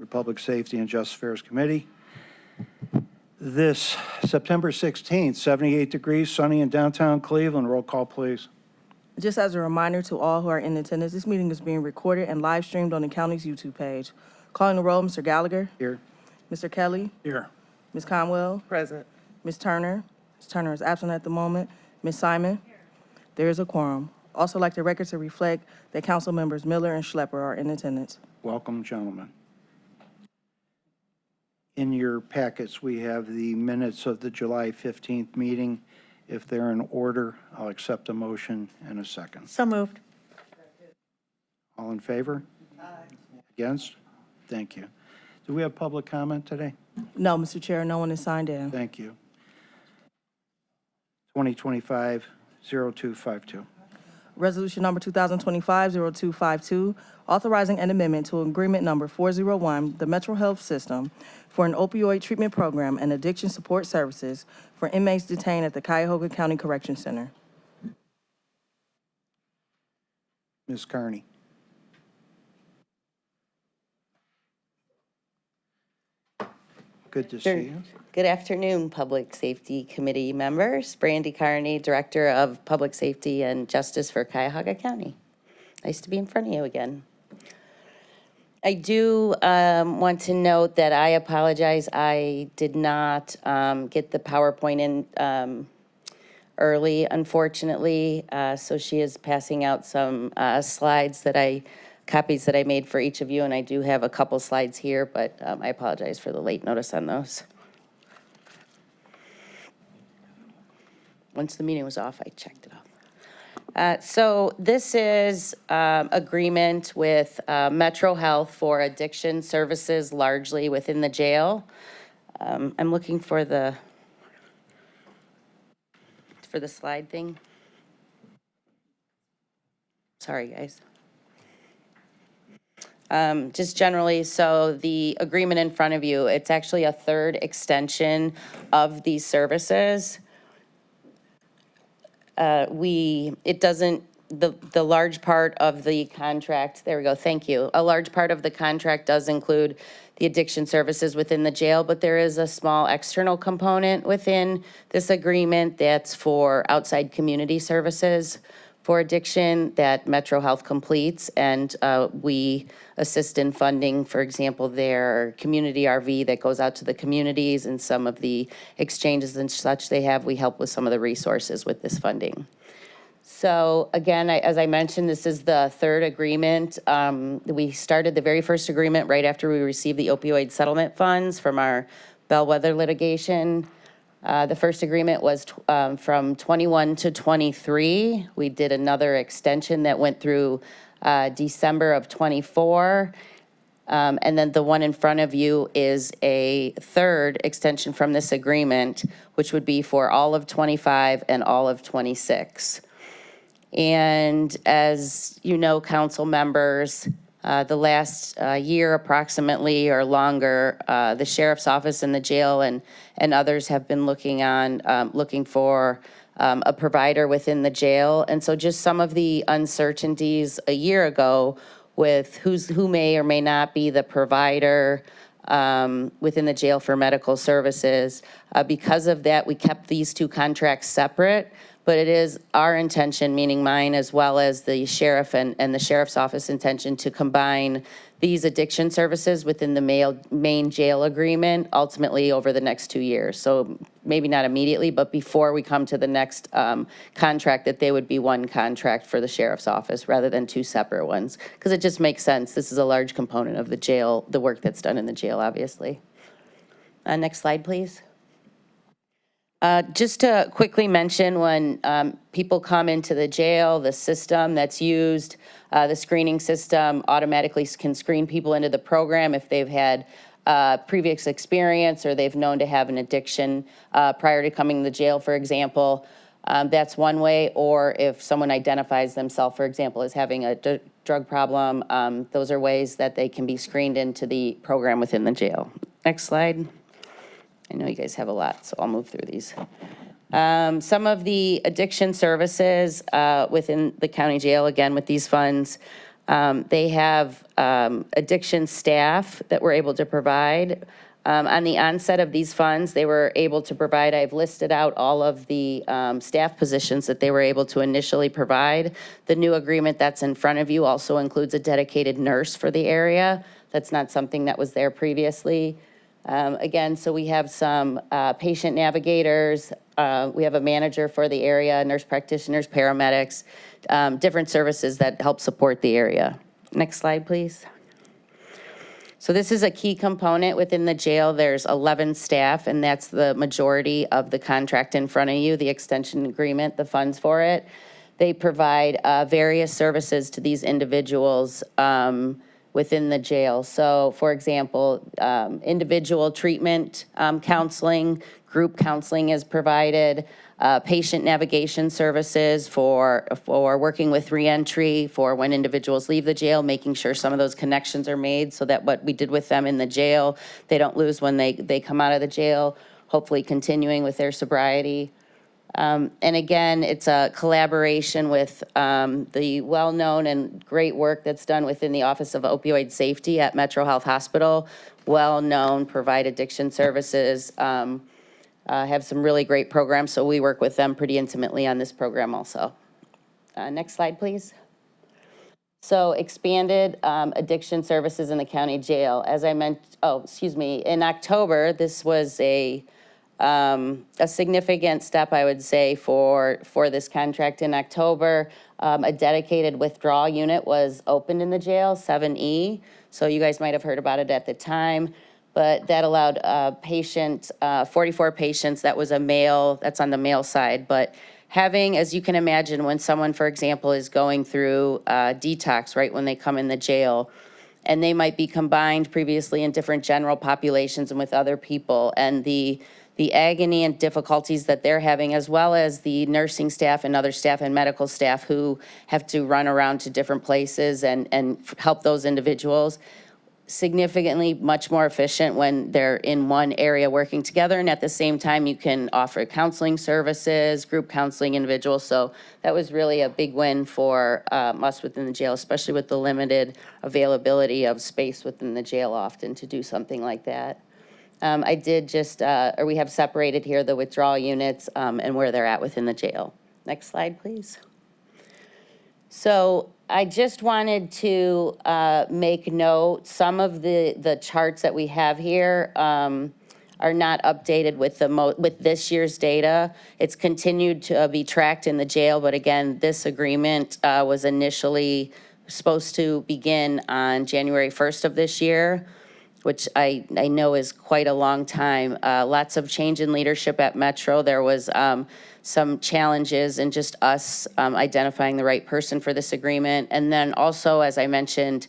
Public Safety and Justice Affairs Committee. This September 16th, 78 degrees, sunny in downtown Cleveland. Roll call, please. Just as a reminder to all who are in attendance, this meeting is being recorded and live streamed on the county's YouTube page. Calling the roll, Mr. Gallagher. Here. Mr. Kelly. Here. Ms. Conwell. Present. Ms. Turner. Ms. Turner is absent at the moment. Ms. Simon. There is a quorum. Also like the record to reflect that council members Miller and Schlepper are in attendance. Welcome, gentlemen. In your packets, we have the minutes of the July 15th meeting. If they're in order, I'll accept a motion and a second. So moved. All in favor? Aye. Against? Thank you. Do we have public comment today? No, Mr. Chair, no one is signed in. Thank you. 2025-0252. Resolution number 2025-0252, authorizing an amendment to agreement number 401, the Metro Health System, for an opioid treatment program and addiction support services for inmates detained at the Cuyahoga County Correction Center. Ms. Carney. Good to see you. Good afternoon, Public Safety Committee members. Brandy Carney, Director of Public Safety and Justice for Cuyahoga County. Nice to be in front of you again. I do want to note that I apologize. I did not get the PowerPoint in early, unfortunately. So she is passing out some slides copies that I made for each of you, and I do have a couple slides here, but I apologize for the late notice on those. Once the meeting was off, I checked it off. So this is agreement with Metro Health for addiction services largely within the jail. I'm looking for the slide thing. Sorry, guys. Just generally, so the agreement in front of you, it's actually a third extension of these services. The large part of the contract, there we go, thank you. A large part of the contract does include the addiction services within the jail, but there is a small external component within this agreement that's for outside community services for addiction that Metro Health completes, and we assist in funding, for example, their community RV that goes out to the communities and some of the exchanges and such they have. We help with some of the resources with this funding. So again, as I mentioned, this is the third agreement. We started the very first agreement right after we received the opioid settlement funds from our bellwether litigation. The first agreement was from 21 to 23. We did another extension that went through December of 24. And then the one in front of you is a third extension from this agreement, which would be for all of 25 and all of 26. And as you know, council members, the last year approximately or longer, the sheriff's office and the jail and others have been looking for a provider within the jail. And so just some of the uncertainties a year ago with who may or may not be the provider within the jail for medical services. Because of that, we kept these two contracts separate. But it is our intention, meaning mine as well as the sheriff and the sheriff's office intention, to combine these addiction services within the main jail agreement ultimately over the next 2 years. So maybe not immediately, but before we come to the next contract, that they would be one contract for the sheriff's office rather than two separate ones, because it just makes sense. This is a large component of the jail, the work that's done in the jail, obviously. Next slide, please. Just to quickly mention, when people come into the jail, the system that's used, the screening system automatically can screen people into the program if they've had previous experience or they've known to have an addiction prior to coming to jail, for example. That's one way. Or if someone identifies themselves, for example, as having a drug problem, those are ways that they can be screened into the program within the jail. Next slide. I know you guys have a lot, so I'll move through these. Some of the addiction services within the county jail, again, with these funds, They have addiction staff that we're able to provide. On the onset of these funds, they were able to provide, I've listed out all of the staff positions that they were able to initially provide. The new agreement that's in front of you also includes a dedicated nurse for the area. That's not something that was there previously. Again, so we have some patient navigators, we have a manager for the area, nurse practitioners, paramedics, different services that help support the area. Next slide, please. So this is a key component within the jail. There's 11 staff, and that's the majority of the contract in front of you, the extension agreement, the funds for it. They provide various services to these individuals within the jail. So, for example, individual treatment counseling, group counseling is provided, patient navigation services for working with reentry, for when individuals leave the jail, making sure some of those connections are made so that what we did with them in the jail, they don't lose when they come out of the jail, hopefully continuing with their sobriety. And again, it's a collaboration with the well-known and great work that's done within the Office of Opioid Safety at Metro Health Hospital. Well-known, provide addiction services, have some really great programs, so we work with them pretty intimately on this program also. Next slide, please. So expanded addiction services in the county jail. As I mentioned, in October, this was a significant step, I would say, for this contract. In October, a dedicated withdrawal unit was opened in the jail, 7E. So you guys might have heard about it at the time, but that allowed 44 patients. That was a male, that's on the male side. But having, as you can imagine, when someone, for example, is going through detox, right, when they come in the jail, and they might be combined previously in different general populations and with other people, and the agony and difficulties that they're having, as well as the nursing staff and other staff and medical staff who have to run around to different places and help those individuals, significantly much more efficient when they're in one area working together. And at the same time, you can offer counseling services, group counseling individuals. So that was really a big win for us within the jail, especially with the limited availability of space within the jail often to do something like that. I did just, or we have separated here the withdrawal units and where they're at within the jail. Next slide, please. So I just wanted to make note, some of the charts that we have here are not updated with this year's data. It's continued to be tracked in the jail, but again, this agreement was initially supposed to begin on January 1st of this year, which I know is quite a long time. Lots of change in leadership at Metro. There was some challenges in just us identifying the right person for this agreement. And then also, as I mentioned,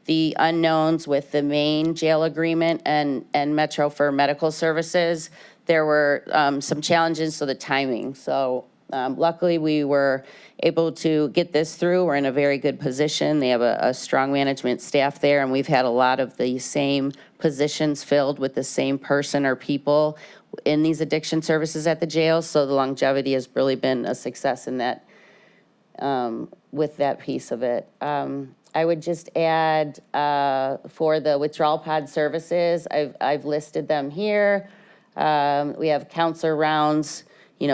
the unknowns with the main jail agreement and Metro for medical services. There were some challenges, so the timing. So luckily we were able to get this through. We're in a very good position. They have a strong management staff there, and we've had a lot of the same positions filled with the same person or people in these addiction services at the jail. So the longevity has really been a success in that, with that piece of it. I would just add for the withdrawal pod services, I've listed them here. We have counselor rounds,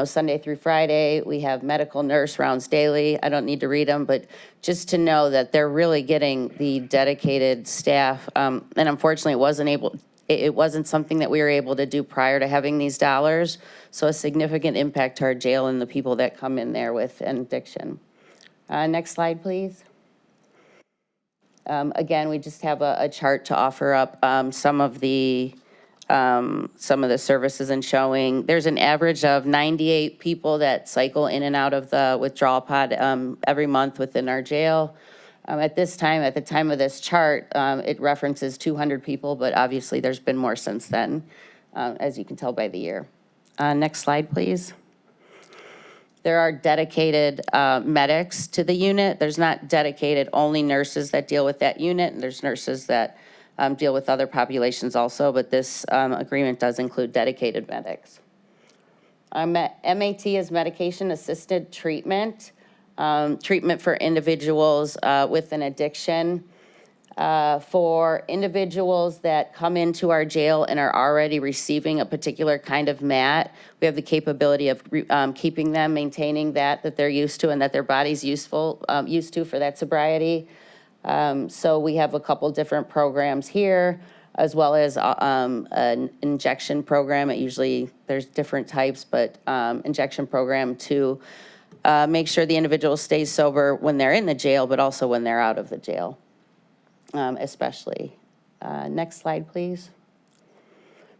Sunday through Friday. We have medical nurse rounds daily. I don't need to read them, but just to know that they're really getting the dedicated staff. And unfortunately, it wasn't something that we were able to do prior to having these dollars. So a significant impact to our jail and the people that come in there with an addiction. Next slide, please. Again, we just have a chart to offer up some of the services and showing there's an average of 98 people that cycle in and out of the withdrawal pod every month within our jail. At the time of this chart, it references 200 people, but obviously there's been more since then, as you can tell by the year. Next slide, please. There are dedicated medics to the unit. There's not dedicated only nurses that deal with that unit, and there's nurses that deal with other populations also, but this agreement does include dedicated medics. MAT is medication-assisted treatment. treatment for individuals with an addiction. For individuals that come into our jail and are already receiving a particular kind of mat, we have the capability of keeping them, maintaining that they're used to and that their body's used to for that sobriety. So we have a couple different programs here, as well as an injection program. There's different types, but injection program to make sure the individual stays sober when they're in the jail, but also when they're out of the jail, especially. Next slide, please.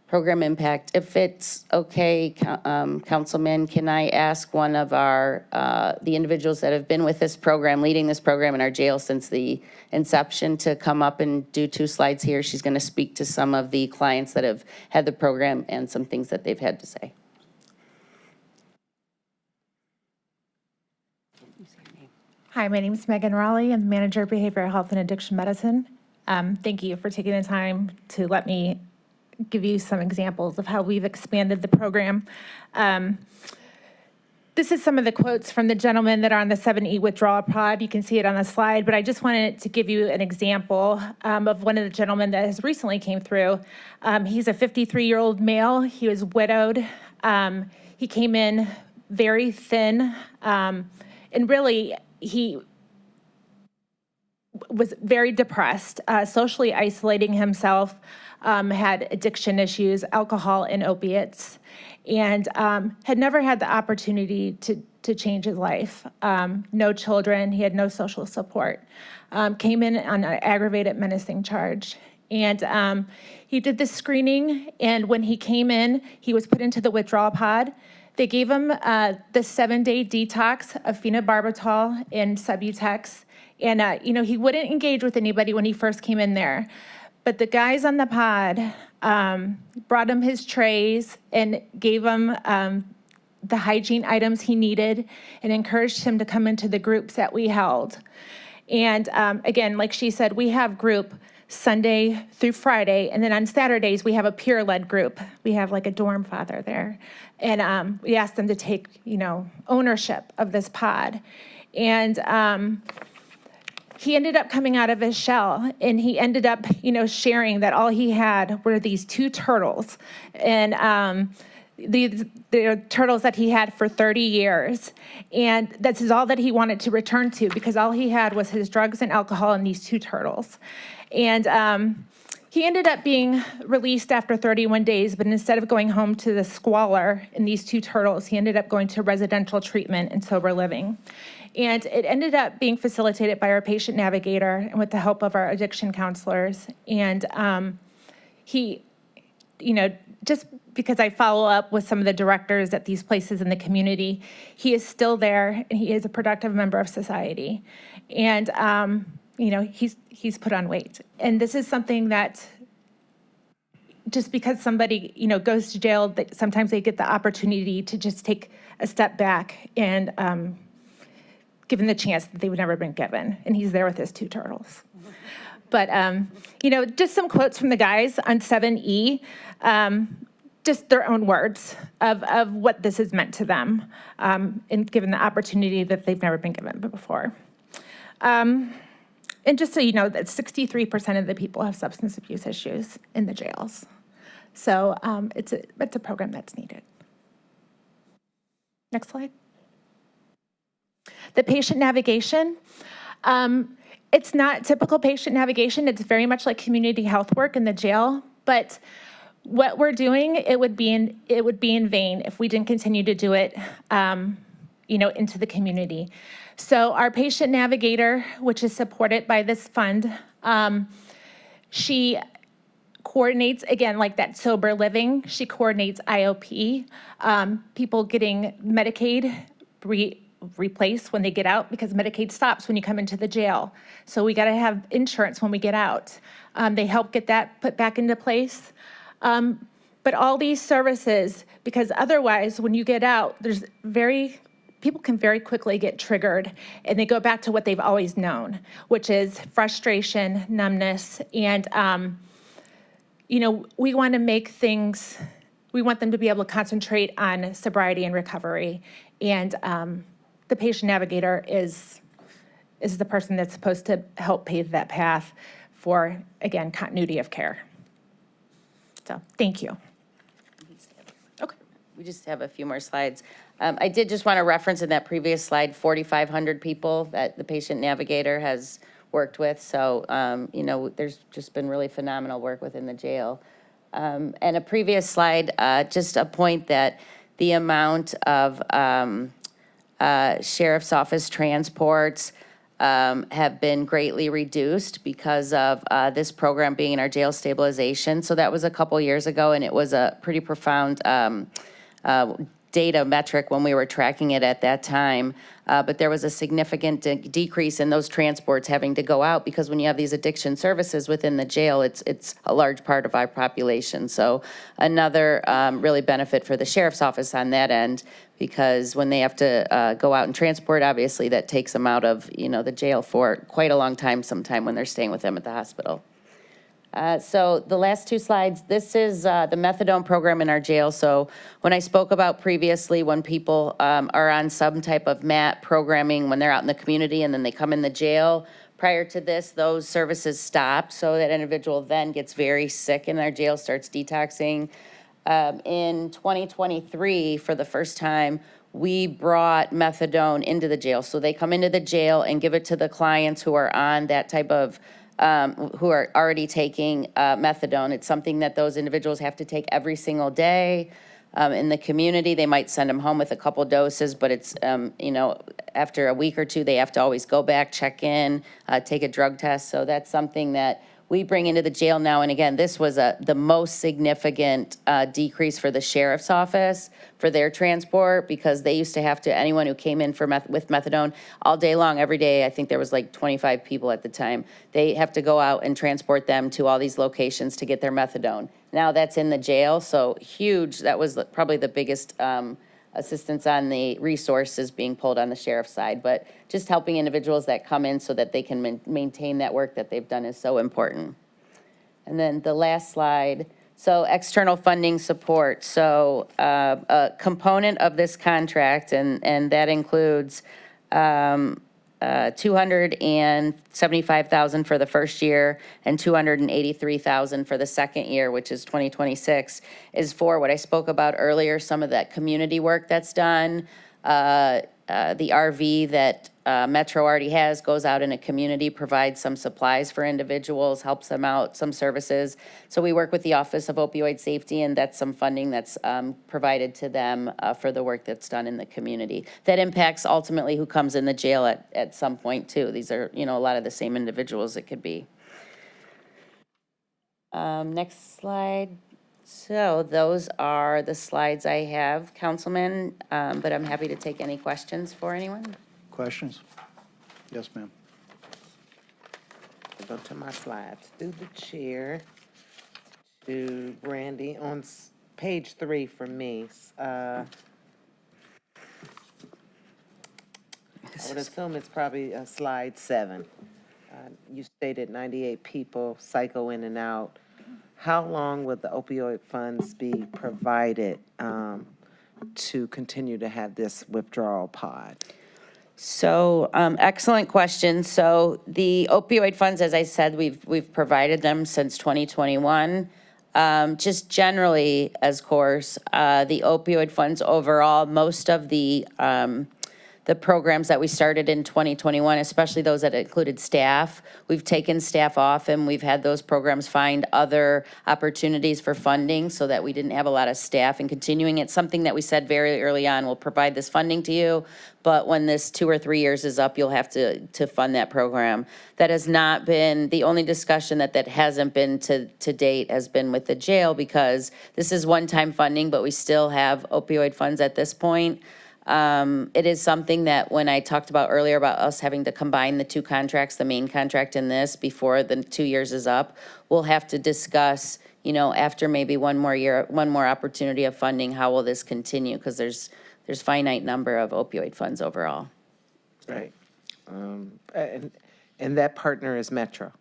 Program impact. If it's okay, Councilman, can I ask one of the individuals that have been with this program, leading this program in our jail since the inception, to come up and do 2 slides here? She's going to speak to some of the clients that have had the program and some things that they've had to say. Hi, my name is Megan Raleigh. I'm the Manager of Behavioral Health and Addiction Medicine. Thank you for taking the time to let me give you some examples of how we've expanded the program. This is some of the quotes from the gentlemen that are on the 7E withdrawal pod. You can see it on the slide, but I just wanted to give you an example of one of the gentlemen that has recently came through. He's a 53-year-old male. He was widowed. He came in very thin, and really, he was very depressed, socially isolating himself, had addiction issues, alcohol and opiates, and had never had the opportunity to change his life. No children, he had no social support. Came in on an aggravated menacing charge. And he did the screening, and when he came in, he was put into the withdrawal pod. They gave him the 7-day detox of phenobarbital and Subutex. And, he wouldn't engage with anybody when he first came in there. But the guys on the pod brought him his trays and gave him the hygiene items he needed and encouraged him to come into the groups that we held. And again, like she said, we have group Sunday through Friday, and then on Saturdays we have a peer-led group. We have like a dorm father there, and we asked them to take, ownership of this pod. And he ended up coming out of his shell, and he ended up, sharing that all he had were these 2 turtles, and the turtles that he had for 30 years. And this is all that he wanted to return to, because all he had was his drugs and alcohol and these 2 turtles. And he ended up being released after 31 days, but instead of going home to the squalor in these 2 turtles, he ended up going to residential treatment and sober living. And it ended up being facilitated by our patient navigator and with the help of our addiction counselors. And he, just because I follow up with some of the directors at these places in the community, he is still there, and he is a productive member of society. And, he's put on weight. And this is something that, just because somebody, goes to jail, that sometimes they get the opportunity to just take a step back and given the chance that they've never been given. And he's there with his 2 turtles. But, just some quotes from the guys on 7E, just their own words of what this has meant to them, and given the opportunity that they've never been given before. And just so you know, that 63% of the people have substance abuse issues in the jails. So it's a program that's needed. Next slide. The patient navigation. It's not typical patient navigation. It's very much like community health work in the jail. But what we're doing, it would be in vain if we didn't continue to do it, into the community. So our patient navigator, which is supported by this fund, she coordinates, again, like that sober living. She coordinates IOP, people getting Medicaid replaced when they get out, because Medicaid stops when you come into the jail. So we got to have insurance when we get out. They help get that put back into place. But all these services, because otherwise when you get out, people can very quickly get triggered, and they go back to what they've always known, which is frustration, numbness, and we want to make things, we want them to be able to concentrate on sobriety and recovery, and the patient navigator is the person that's supposed to help pave that path for, again, continuity of care. So, thank you. Okay. We just have a few more slides. I did just want to reference in that previous slide, 4,500 people that the patient navigator has worked with. So, you know, there's just been really phenomenal work within the jail. And a previous slide, just a point that the amount of sheriff's office transports have been greatly reduced because of this program being in our jail stabilization. So that was a couple years ago, and it was a pretty profound data metric when we were tracking it at that time. But there was a significant decrease in those transports having to go out because when you have these addiction services within the jail, it's a large part of our population. So another really benefit for the sheriff's office on that end, because when they have to go out and transport, obviously that takes them out of, you know, the jail for quite a long time sometime when they're staying with them at the hospital. So the last two slides, this is the methadone program in our jail. So when I spoke about previously, when people are on some type of MAT programming, when they're out in the community and then they come in the jail, prior to this, those services stopped. So that individual then gets very sick in their jail, starts detoxing. In 2023, for the first time, we brought methadone into the jail. So they come into the jail and give it to the clients who are on that type of who are already taking methadone. It's something that those individuals have to take every single day. In the community, they might send them home with a couple doses, but it's, you know, after a week or two, they have to always go back, check in, take a drug test. So that's something that we bring into the jail now. And again, this was the most significant decrease for the sheriff's office for their transport, because they used to have to, anyone who came in for with methadone all day long, every day, I think there was like 25 people at the time, they have to go out and transport them to all these locations to get their methadone. Now that's in the jail, so huge. That was probably the biggest assistance on the resources being pulled on the sheriff's side, but just helping individuals that come in so that they can maintain that work that they've done is so important. And then the last slide, so external funding support. So a component of this contract, and that includes $275,000 for the first year and $283,000 for the second year, which is 2026, is for what I spoke about earlier, some of that community work that's done. The RV that Metro already has goes out in a community, provides some supplies for individuals, helps them out, some services. So we work with the Office of Opioid Safety, and that's some funding that's provided to them for the work that's done in the community. That impacts ultimately who comes in the jail at some point too. These are, you know, a lot of the same individuals it could be. Next slide. So those are the slides I have, Councilman, but I'm happy to take any questions for anyone. Questions? Yes, ma'am. Go to my slides. Through the chair to Brandy on page 3 for me. I would assume it's probably slide 7. You stated 98 people cycle in and out. How long would the opioid funds be provided to continue to have this withdrawal pod? So, excellent question. So the opioid funds, as I said, we've provided them since 2021. Just generally, as course, the opioid funds overall, most of the programs that we started in 2021, especially those that included staff, we've taken staff off and we've had those programs find other opportunities for funding so that we didn't have a lot of staff, and continuing. It's something that we said very early on, we'll provide this funding to you, but when this 2 or 3 years is up, you'll have to fund that program. That has not been, the only discussion that hasn't been to date has been with the jail, because this is one-time funding, but we still have opioid funds at this point. It is something that when I talked about earlier about us having to combine the two contracts, the main contract and this, before the 2 years is up, we'll have to discuss, you know, after maybe one more year, one more opportunity of funding, how will this continue? Because there's finite number of opioid funds overall. Right. And that partner is Metro.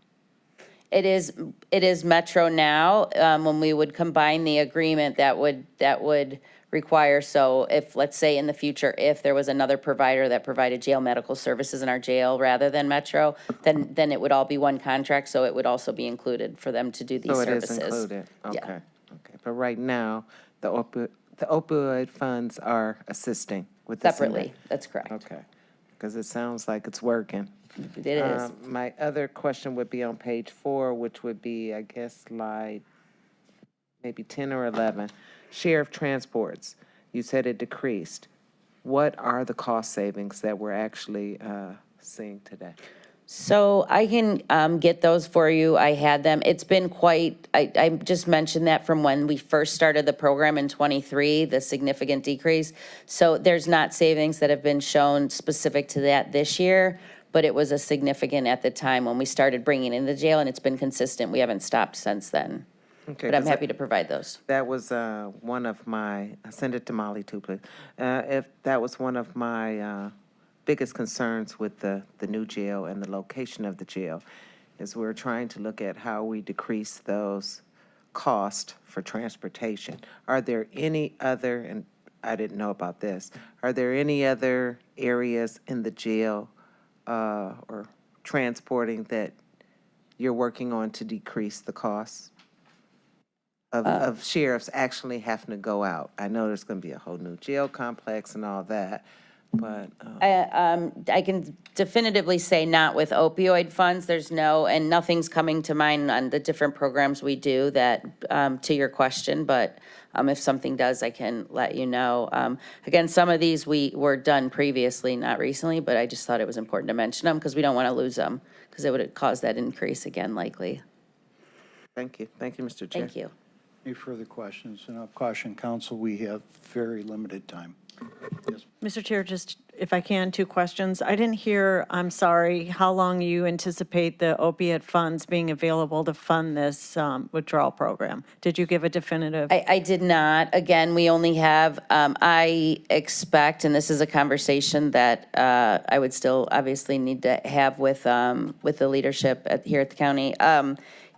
It is Metro now. When we would combine the agreement, that would require, so if, let's say in the future, if there was another provider that provided jail medical services in our jail rather than Metro, then it would all be one contract, so it would also be included for them to do these So it services. is included? Yeah. Okay, okay. But right now, the opioid funds are assisting with this. Separately, that's correct. Okay, because it sounds like it's working. It is. My other question would be on page 4, which would be, I guess, slide maybe 10 or 11. Sheriff transports, you said it decreased. What are the cost savings that we're actually seeing today? So I can get those for you. I had them. It's been quite, I just mentioned that from when we first started the program in '23, the significant decrease. So there's not savings that have been shown specific to that this year, but it was a significant at the time when we started bringing in the jail, and it's been consistent. We haven't stopped since then. Okay, But I'm 'cause happy to provide those. that was one of my, send it to Molly too, please. If that was one of my biggest concerns with the new jail and the location of the jail, is we're trying to look at how we decrease those costs for transportation. Are there any other, and I didn't know about this, are there any other areas in the jail or transporting that you're working on to decrease the costs of sheriffs actually having to go out? I know there's going to be a whole new jail complex and all that, but I can definitively say not with opioid funds. There's no, and nothing's coming to mind on the different programs we do that, to your question, but if something does, I can let you know. Again, some of these we were done previously, not recently, but I just thought it was important to mention them because we don't want to lose them because it would cause that increase again likely. thank you, Mr. Chair. Thank you. Any further questions? And I'll caution council, we have very limited time. Yes. Mr. Chair, just if I can, 2 questions. I didn't hear, I'm sorry, how long you anticipate the opiate funds being available to fund this withdrawal program? Did you give a definitive? I did not. Again, we only have, I expect, and this is a conversation that I would still obviously need to have with the leadership here at the county.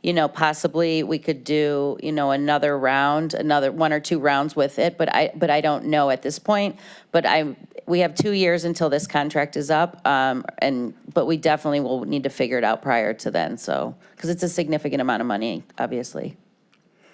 You know, possibly we could do, you know, another round, another 1 or 2 rounds with it, but I don't know at this point. But we have 2 years until this contract is up, but we definitely will need to figure it out prior to then, so, because it's a significant amount of money, obviously.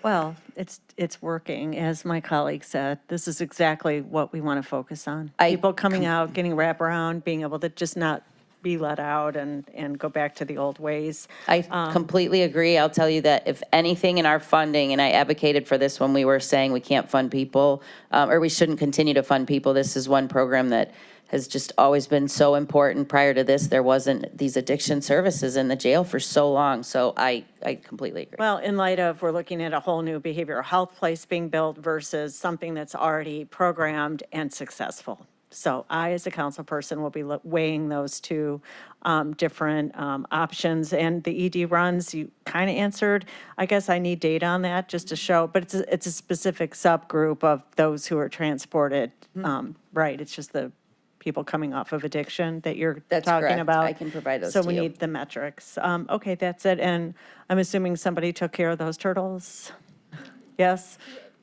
Well, it's working, as my colleague said. This is exactly what we want to focus on. People coming out, getting wraparound, being able to just not be let out and go back to the old ways. I completely agree. I'll tell you that if anything in our funding, and I advocated for this when we were saying we can't fund people, or we shouldn't continue to fund people, this is one program that has just always been so important. Prior to this, there wasn't these addiction services in the jail for so long, so I completely agree. Well, in light of, we're looking at a whole new behavioral health place being built versus something that's already programmed and successful. So I, as a council person, will be weighing those 2 different options. And the ED runs, you kind of answered. I guess I need data on that just to show, but it's a specific subgroup of those who are transported, right? It's just the people coming off of addiction that you're That's talking correct. about. I can provide those So to we you. need the metrics. Okay, that's it. And I'm assuming somebody took care of those turtles? Yes?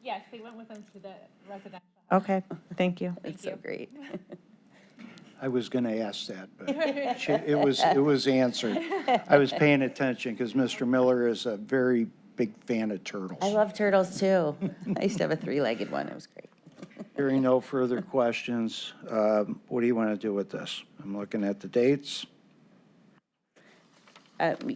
Yes, they went with them to the residential. Okay, thank you. It's so great. I was going to ask that, but it was answered. I was paying attention because Mr. Miller is a very big fan of turtles. I love turtles too. I used to have a 3-legged one. It was great. Hearing no further questions, what do you want to do with this? I'm looking at the dates.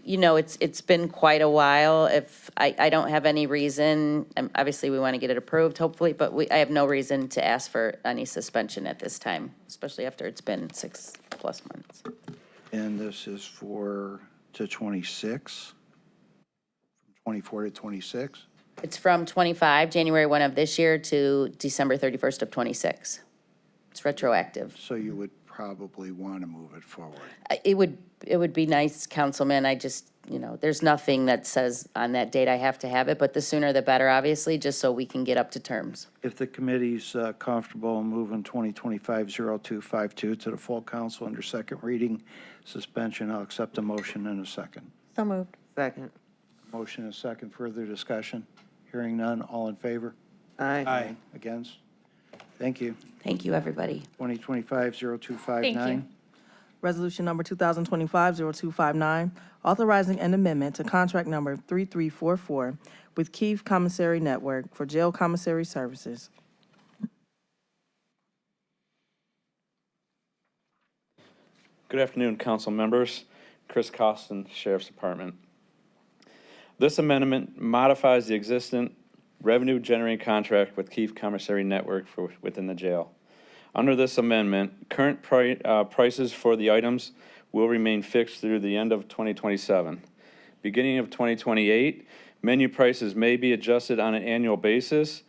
You know, it's been quite a while. If I don't have any reason, obviously we want to get it approved, hopefully, but I have no reason to ask for any suspension at this time, especially after it's been 6+ months. And this is to 26, from 24 to 26. It's from 25, January 1 of this year to December 31st of 26. It's retroactive. So you would probably want to move it forward. It would be nice, Councilman. I just, you know, there's nothing that says on that date I have to have it, but the sooner the better, obviously, just so we can get up to terms. If the committee's comfortable in moving 2025-0252 to the full council under second reading suspension, I'll accept a motion in a second. So moved. Second. Motion and a second. Further discussion? Hearing none. All in favor? Aye. Against? Thank you. Thank you, everybody. 2025-0259. Thank you. Resolution number 2025-0259, authorizing an amendment to contract number 3344 with Keith Commissary Network for jail commissary services. Good afternoon, council members. Chris Costin, Sheriff's Department. This amendment modifies the existing revenue-generating contract with Keith Commissary Network within the jail. Under this amendment, current prices for the items will remain fixed through the end of 2027. Beginning of 2028, menu prices may be adjusted on an annual basis,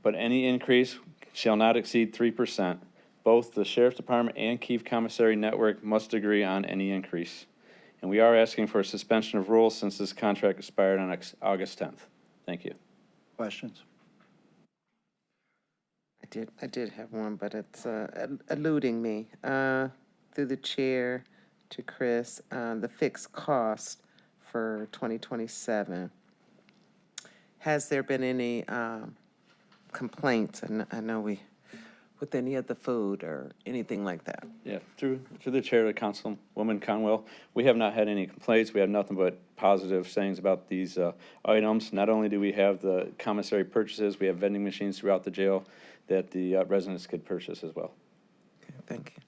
but any increase shall not exceed 3%. Both the Sheriff's Department and Keith Commissary Network must agree on any increase. And we are asking for a suspension of rules since this contract expired on August 10th. Thank you. Questions? I did have one, but it's eluding me. Through the chair to Chris, the fixed cost for 2027. Has there been any complaints? And I know with any of the food or anything like that? Yeah, through the chair of the Councilwoman Conwell, we have not had any complaints. We have nothing but positive sayings about these items. Not only do we have the commissary purchases, we have vending machines throughout the jail that the residents could purchase as well. Okay, thank you.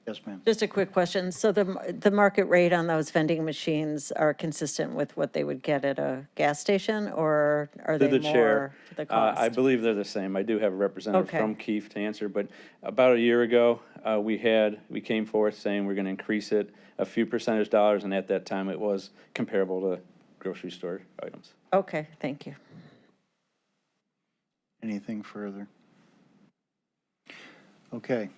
Yes, ma'am. Just a quick question. So the market rate on those vending machines are consistent with what they would get at a gas station, or are Through they the chair, more the cost? I believe they're the same. I do have a representative Okay. from Keith to answer, but about a year ago, we came forth saying we're going to increase it a few percentage dollars, and at that time, it was comparable to grocery store items. Okay, thank you. Anything further? Okay.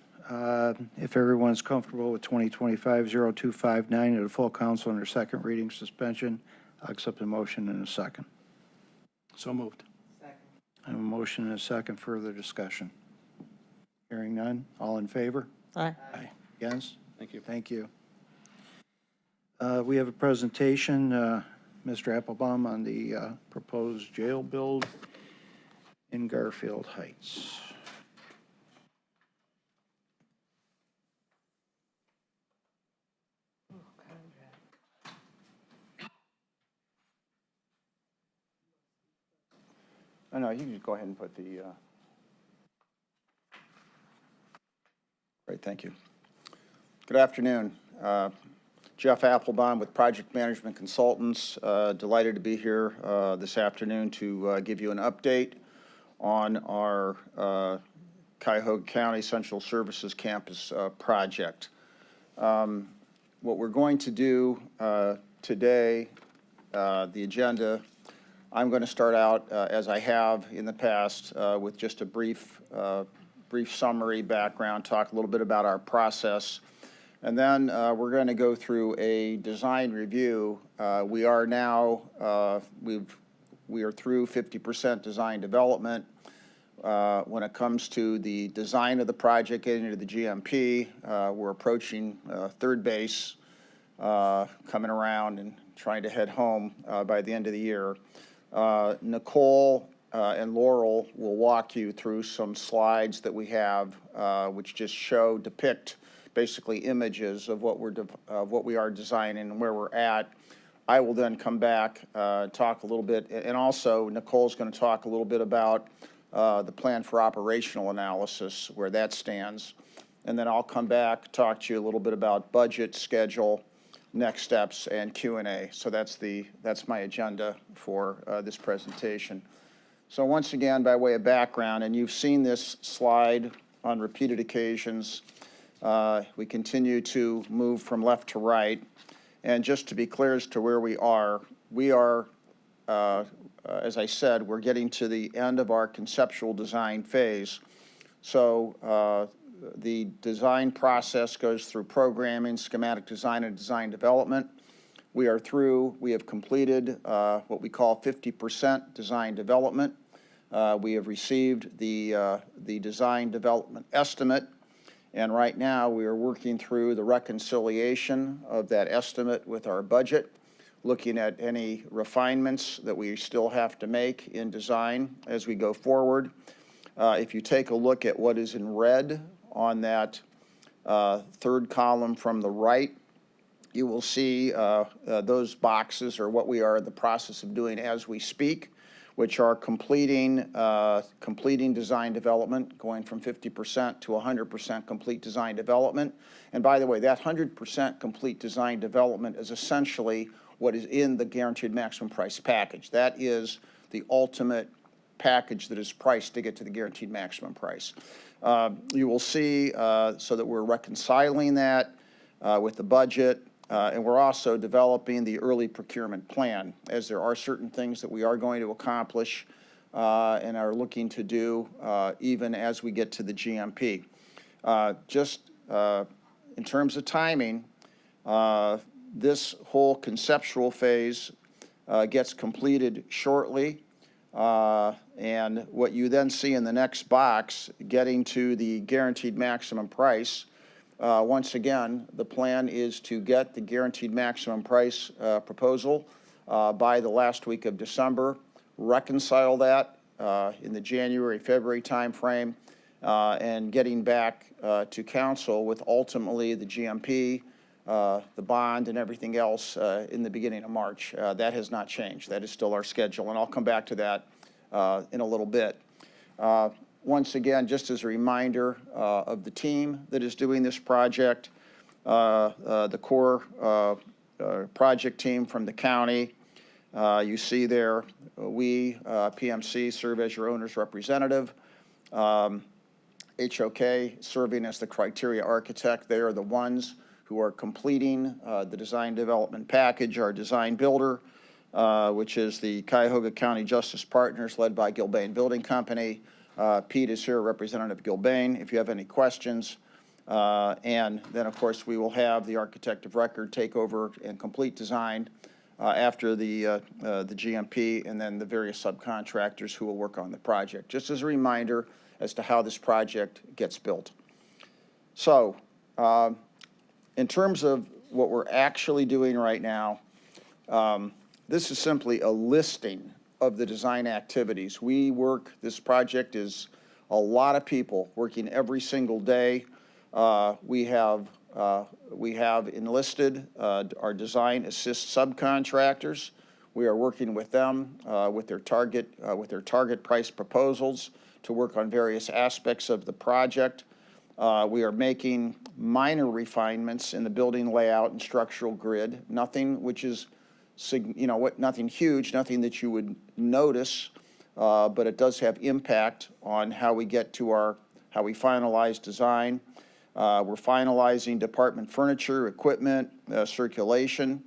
If everyone's comfortable with 2025-0259 at a full council under second reading suspension, I'll accept a motion in a second. So moved. I have a motion and a second. Further discussion? Hearing none. All in favor? Aye. Against? Thank you. Thank you. We have a presentation, Mr. Applebaum, on the proposed jail build in Garfield Heights. Oh, no, you can just go ahead and put the, great, thank you. Good afternoon. Jeff Applebaum with Project Management Consultants. Delighted to be here this afternoon to give you an update on our Cuyahoga County Central Services Campus project. What we're going to do today, the agenda, I'm going to start out, as I have in the past, with just a brief summary background, talk a little bit about our process, and then we're going to go through a design review. We are now, we are through 50% design development. When it comes to the design of the project, getting into the GMP, we're approaching third base, coming around and trying to head home by the end of the year. Nicole and Laurel will walk you through some slides that we have, which just depict basically images of what we are designing and where we're at. I will then come back, talk a little bit, and also Nicole's going to talk a little bit about the plan for operational analysis, where that stands. And then I'll come back, talk to you a little bit about budget, schedule, next steps, and Q&A. So that's my agenda for this presentation. So once again, by way of background, and you've seen this slide on repeated occasions, we continue to move from left to right. And just to be clear as to where we are, as I said, we're getting to the end of our conceptual design phase. So the design process goes through programming, schematic design, and design development. We have completed what we call 50% design development. We have received the design development estimate, and right now we are working through the reconciliation of that estimate with our budget. looking at any refinements that we still have to make in design as we go forward. If you take a look at what is in red on that third column from the right, you will see those boxes are what we are in the process of doing as we speak, which are completing design development, going from 50% to 100% complete design development. And by the way, that 100% complete design development is essentially what is in the guaranteed maximum price package. That is the ultimate package that is priced to get to the guaranteed maximum price. You will see so that we're reconciling that with the budget, and we're also developing the early procurement plan, as there are certain things that we are going to accomplish and are looking to do even as we get to the GMP. Just in terms of timing, this whole conceptual phase gets completed shortly. And what you then see in the next box, getting to the guaranteed maximum price, once again, the plan is to get the guaranteed maximum price proposal by the last week of December, reconcile that in the January, February timeframe, and getting back to council with ultimately the GMP, the bond, and everything else in the beginning of March. That has not changed. That is still our schedule, and I'll come back to that in a little bit. Once again, just as a reminder of the team that is doing this project, the core project team from the county. You see there, we, PMC, serve as your owner's representative. HOK serving as the criteria architect. They are the ones who are completing the design development package. Our design builder, which is the Cuyahoga County Justice Partners, led by Gilbane Building Company. Pete is here, Representative Gilbane, if you have any questions. And then, of course, we will have the architect of record take over and complete design after the GMP, and then the various subcontractors who will work on the project. Just as a reminder as to how this project gets built. So, in terms of what we're actually doing right now, this is simply a listing of the design activities. This project is a lot of people working every single day. We have enlisted our design assist subcontractors. We are working with them with their target price proposals to work on various aspects of the project. We are making minor refinements in the building layout and structural grid. Nothing which is, nothing huge, nothing that you would notice, but it does have impact on how we get to how we finalize design. We're finalizing department furniture, equipment, circulation,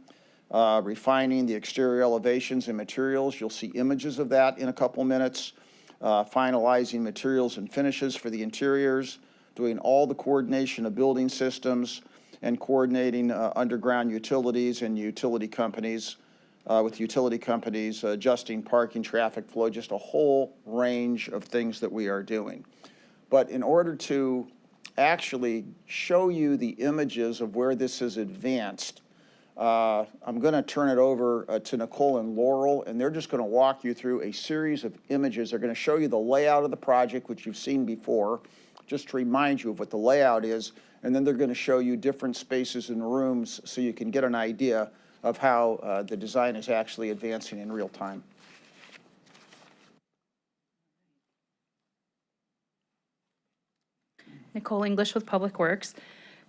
refining the exterior elevations and materials. You'll see images of that in a couple minutes. Finalizing materials and finishes for the interiors, doing all the coordination of building systems, and coordinating underground utilities and utility companies, adjusting parking, traffic flow, just a whole range of things that we are doing. But in order to actually show you the images of where this is advanced, I'm going to turn it over to Nicole and Laurel, and they're just going to walk you through a series of images. They're going to show you the layout of the project, which you've seen before, just to remind you of what the layout is, and then they're going to show you different spaces and rooms so you can get an idea of how the design is actually advancing in real time. Nicole English with Public Works.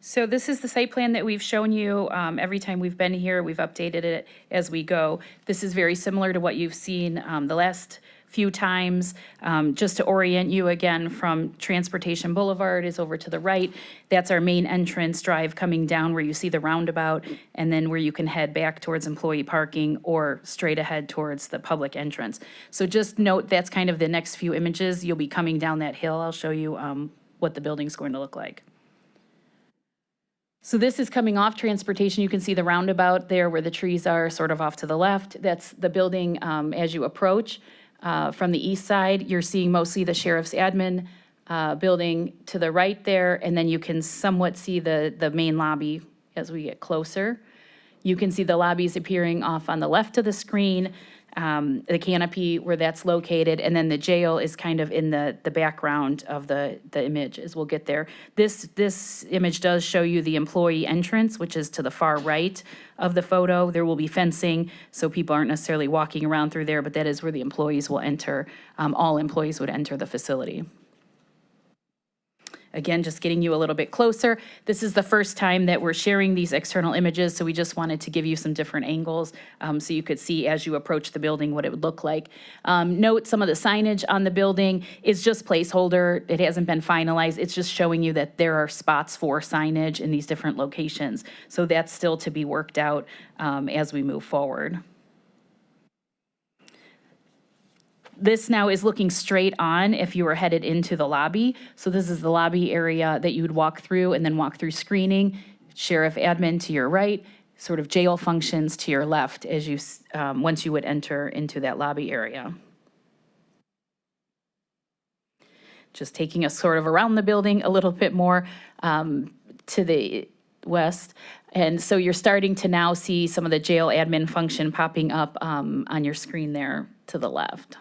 So this is the site plan that we've shown you every time we've been here. We've updated it as we go. This is very similar to what you've seen the last few times. Just to orient you again, from Transportation Boulevard is over to the right. That's our main entrance drive coming down where you see the roundabout, and then where you can head back towards employee parking or straight ahead towards the public entrance. So just note that's kind of the next few images. You'll be coming down that hill. I'll show you what the building's going to look like. So this is coming off Transportation. You can see the roundabout there where the trees are sort of off to the left. That's the building as you approach. From the east side, you're seeing mostly the sheriff's admin building to the right there, and then you can somewhat see the main lobby as we get closer. You can see the lobbies appearing off on the left of the screen, the canopy where that's located, and then the jail is kind of in the background of the image as we'll get there. This image does show you the employee entrance, which is to the far right of the photo. There will be fencing, so people aren't necessarily walking around through there, but that is where the employees will enter. All employees would enter the facility. Again, just getting you a little bit closer. This is the first time that we're sharing these external images, so we just wanted to give you some different angles so you could see as you approach the building what it would look like. Note some of the signage on the building is just placeholder. It hasn't been finalized. It's just showing you that there are spots for signage in these different locations. So that's still to be worked out as we move forward. This now is looking straight on if you were headed into the lobby. So this is the lobby area that you would walk through and then walk through screening, sheriff admin to your right, sort of jail functions to your left as you once you would enter into that lobby area. Just taking us sort of around the building a little bit more to the west. And so you're starting to now see some of the jail admin function popping up on your screen there to the left.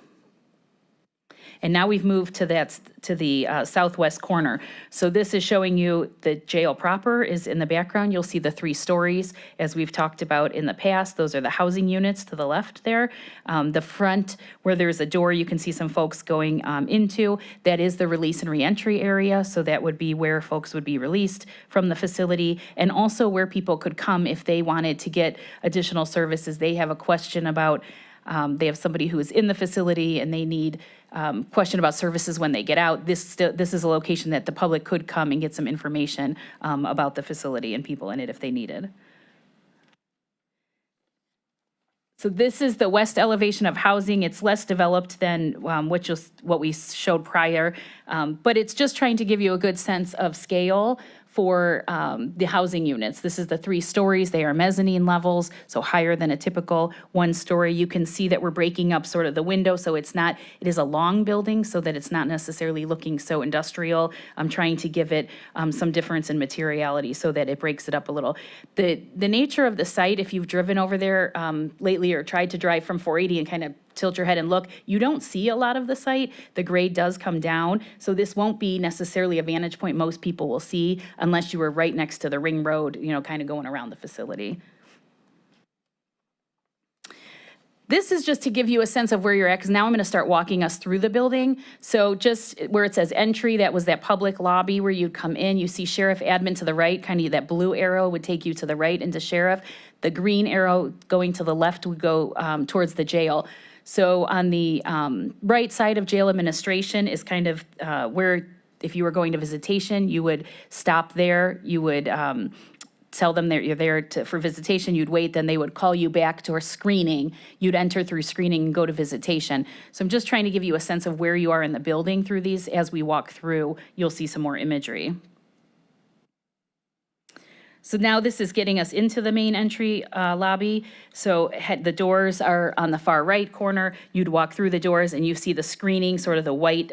And now we've moved to the southwest corner. So this is showing you the jail proper is in the background. You'll see the 3 stories as we've talked about in the past. Those are the housing units to the left there. The front where there's a door you can see some folks going into, that is the release and reentry area. So that would be where folks would be released from the facility, and also where people could come if they wanted to get additional services. They have a question about they have somebody who is in the facility and they need question about services when they get out. This is a location that the public could come and get some information about the facility and people in it if they needed. So this is the west elevation of housing. It's less developed than what we showed prior, but it's just trying to give you a good sense of scale for the housing units. This is the 3 stories. They are mezzanine levels, so higher than a typical 1 story. You can see that we're breaking up sort of the window, so it is a long building so that it's not necessarily looking so industrial. I'm trying to give it some difference in materiality so that it breaks it up a little. The nature of the site, if you've driven over there lately or tried to drive from 480 and kind of tilt your head and look, you don't see a lot of the site. The grade does come down, so this won't be necessarily a vantage point most people will see unless you were right next to the ring road, kind of going around the facility. This is just to give you a sense of where you're at, because now I'm going to start walking us through the building. So just where it says entry, that was that public lobby where you'd come in. You see sheriff admin to the right, kind of that blue arrow would take you to the right into sheriff. The green arrow going to the left would go towards the jail. So on the right side of jail administration is kind of where, if you were going to visitation, you would stop there. You would tell them that you're there for visitation. You'd wait, then they would call you back to a screening. You'd enter through screening and go to visitation. So I'm just trying to give you a sense of where you are in the building through these. As we walk through, you'll see some more imagery. So now this is getting us into the main entry lobby. So the doors are on the far right corner. You'd walk through the doors and you see the screening, sort of the white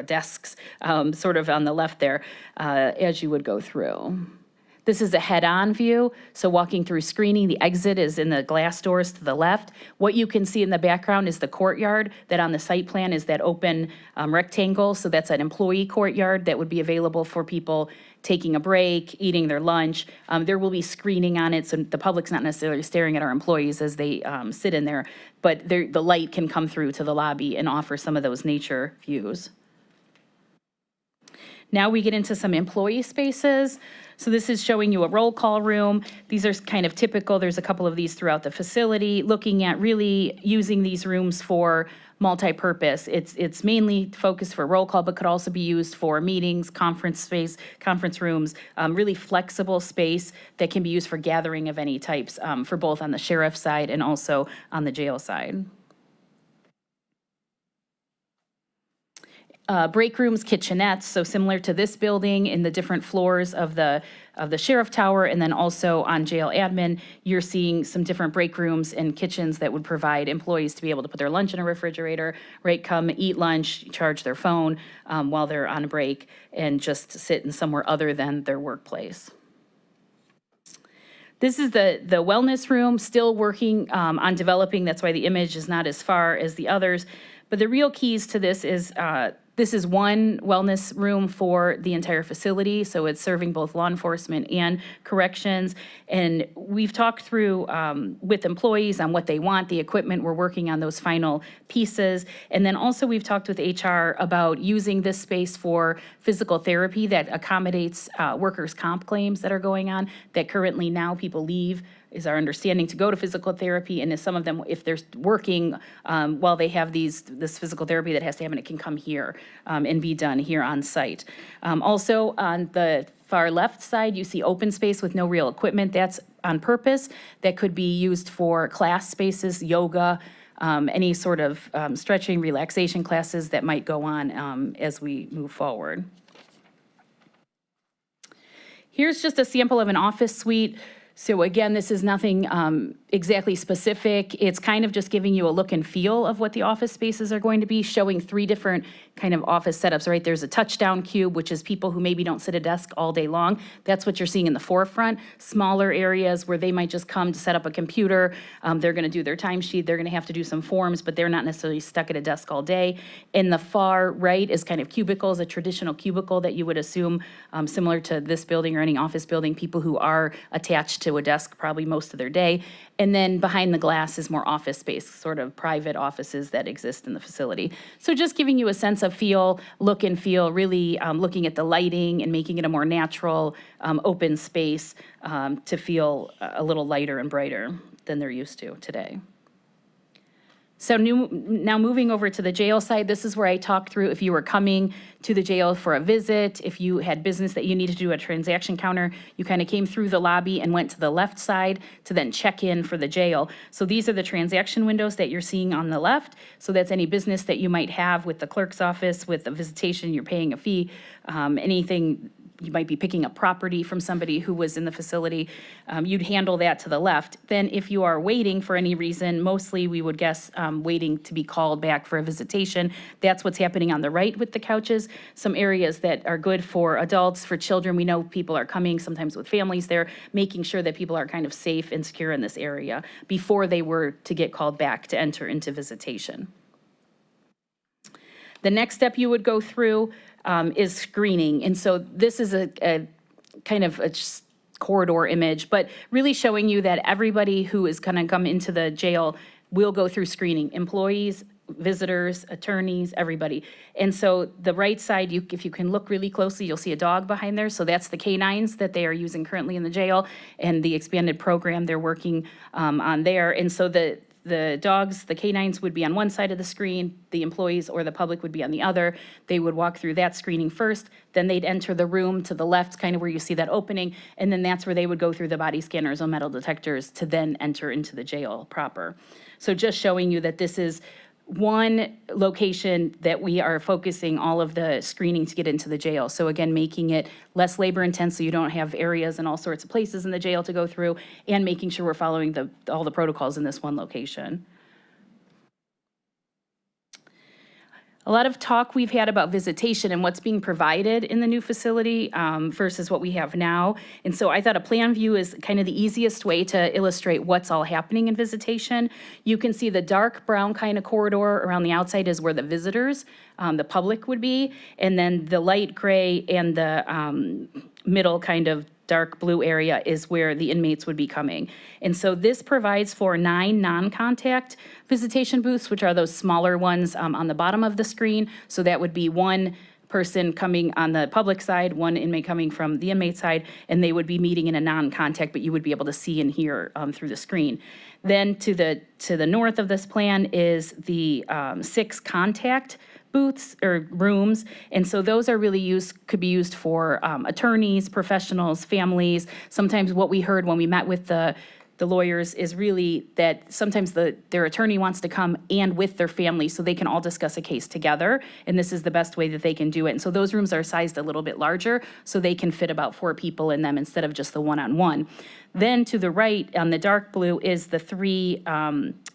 desks, sort of on the left there as you would go through. This is a head-on view, so walking through screening, the exit is in the glass doors to the left. What you can see in the background is the courtyard that on the site plan is that open rectangle, so that's an employee courtyard that would be available for people taking a break, eating their lunch. There will be screening on it, so the public's not necessarily staring at our employees as they sit in there, but the light can come through to the lobby and offer some of those nature views. Now we get into some employee spaces. So this is showing you a roll call room. These are kind of typical. There's a couple of these throughout the facility, looking at really using these rooms for multi-purpose. It's mainly focused for roll call, but could also be used for meetings, conference space, conference rooms, really flexible space that can be used for gathering of any types for both on the sheriff's side and also on the jail side. Break rooms, kitchenettes, so similar to this building in the different floors of the sheriff tower, and then also on jail admin, you're seeing some different break rooms and kitchens that would provide employees to be able to put their lunch in a refrigerator, right, come eat lunch, charge their phone while they're on a break, and just sit in somewhere other than their workplace. This is the wellness room, still working on developing. That's why the image is not as far as the others. But the real keys to this is one wellness room for the entire facility, so it's serving both law enforcement and corrections. And we've talked through with employees on what they want, the equipment, we're working on those final pieces. And then also we've talked with HR about using this space for physical therapy that accommodates workers' comp claims that are going on, that currently now people leave, is our understanding, to go to physical therapy, and if some of them, if they're working while they have this physical therapy that has to happen, it can come here and be done here on site. Also, on the far left side, you see open space with no real equipment. That's on purpose. That could be used for class spaces, yoga, any sort of stretching, relaxation classes that might go on as we move forward. Here's just a sample of an office suite. So again, this is nothing exactly specific. It's kind of just giving you a look and feel of what the office spaces are going to be, showing 3 different kind of office setups, right? There's a touchdown cube, which is people who maybe don't sit at a desk all day long. That's what you're seeing in the forefront. Smaller areas where they might just come to set up a computer. They're going to do their timesheet. They're going to have to do some forms, but they're not necessarily stuck at a desk all day. In the far right is kind of cubicles, a traditional cubicle that you would assume similar to this building or any office building, people who are attached to a desk probably most of their day. And then behind the glass is more office space, sort of private offices that exist in the facility. So just giving you a sense of feel, look and feel, really looking at the lighting and making it a more natural, open space to feel a little lighter and brighter than they're used to today. So now moving over to the jail side, this is where I talked through if you were coming to the jail for a visit, if you had business that you needed to do a transaction counter, you kind of came through the lobby and went to the left side to then check in for the jail. So these are the transaction windows that you're seeing on the left. So that's any business that you might have with the clerk's office, with a visitation, you're paying a fee, anything. You might be picking up property from somebody who was in the facility. You'd handle that to the left. Then if you are waiting for any reason, mostly we would guess waiting to be called back for a visitation. That's what's happening on the right with the couches. Some areas that are good for adults, for children. We know people are coming sometimes with families there, making sure that people are kind of safe and secure in this area before they were to get called back to enter into visitation. The next step you would go through is screening. And so this is a kind of a corridor image, but really showing you that everybody who is going to come into the jail will go through screening. Employees, visitors, attorneys, everybody. And so the right side, if you can look really closely, you'll see a dog behind there. So that's the canines that they are using currently in the jail and the expanded program they're working on there. And so the dogs, the canines would be on one side of the screen, the employees or the public would be on the other. They would walk through that screening first, then they'd enter the room to the left, kind of where you see that opening, and then that's where they would go through the body scanners or metal detectors to then enter into the jail proper. So just showing you that this is one location that we are focusing all of the screening to get into the jail. So again, making it less labor intense so you don't have areas and all sorts of places in the jail to go through, and making sure we're following all the protocols in this one location. A lot of talk we've had about visitation and what's being provided in the new facility versus what we have now. And so I thought a plan view is kind of the easiest way to illustrate what's all happening in visitation. You can see the dark brown kind of corridor around the outside is where the visitors, the public would be. And then the light gray and the middle kind of dark blue area is where the inmates would be coming. And so this provides for 9 non-contact visitation booths, which are those smaller ones on the bottom of the screen. So that would be one person coming on the public side, one inmate coming from the inmate side, and they would be meeting in a non-contact, but you would be able to see and hear through the screen. Then to the north of this plan is the 6 contact booths or rooms, and so those are really could be used for attorneys, professionals, families. Sometimes what we heard when we met with the lawyers is really that sometimes their attorney wants to come and with their family so they can all discuss a case together, and this is the best way that they can do it. And so those rooms are sized a little bit larger so they can fit about 4 people in them instead of just the one-on-one. Then to the right on the dark blue is the 3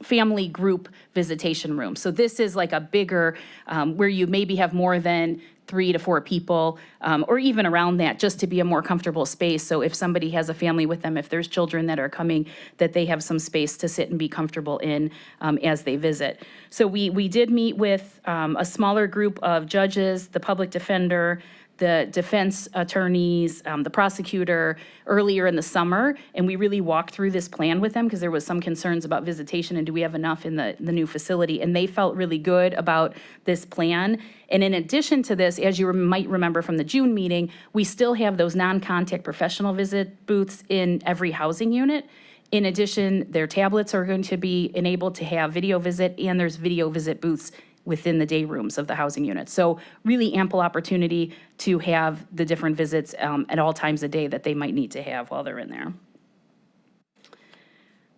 family group visitation rooms. So this is like a bigger, where you maybe have more than 3 to 4 people, or even around that, just to be a more comfortable space. So if somebody has a family with them, if there's children that are coming, that they have some space to sit and be comfortable in as they visit. So we did meet with a smaller group of judges, the public defender, the defense attorneys, the prosecutor earlier in the summer, and we really walked through this plan with them because there was some concerns about visitation and do we have enough in the new facility, and they felt really good about this plan. And in addition to this, as you might remember from the June meeting, we still have those non-contact professional visit booths in every housing unit. In addition, their tablets are going to be enabled to have video visit, and there's video visit booths within the day rooms of the housing units. So really ample opportunity to have the different visits at all times of day that they might need to have while they're in there.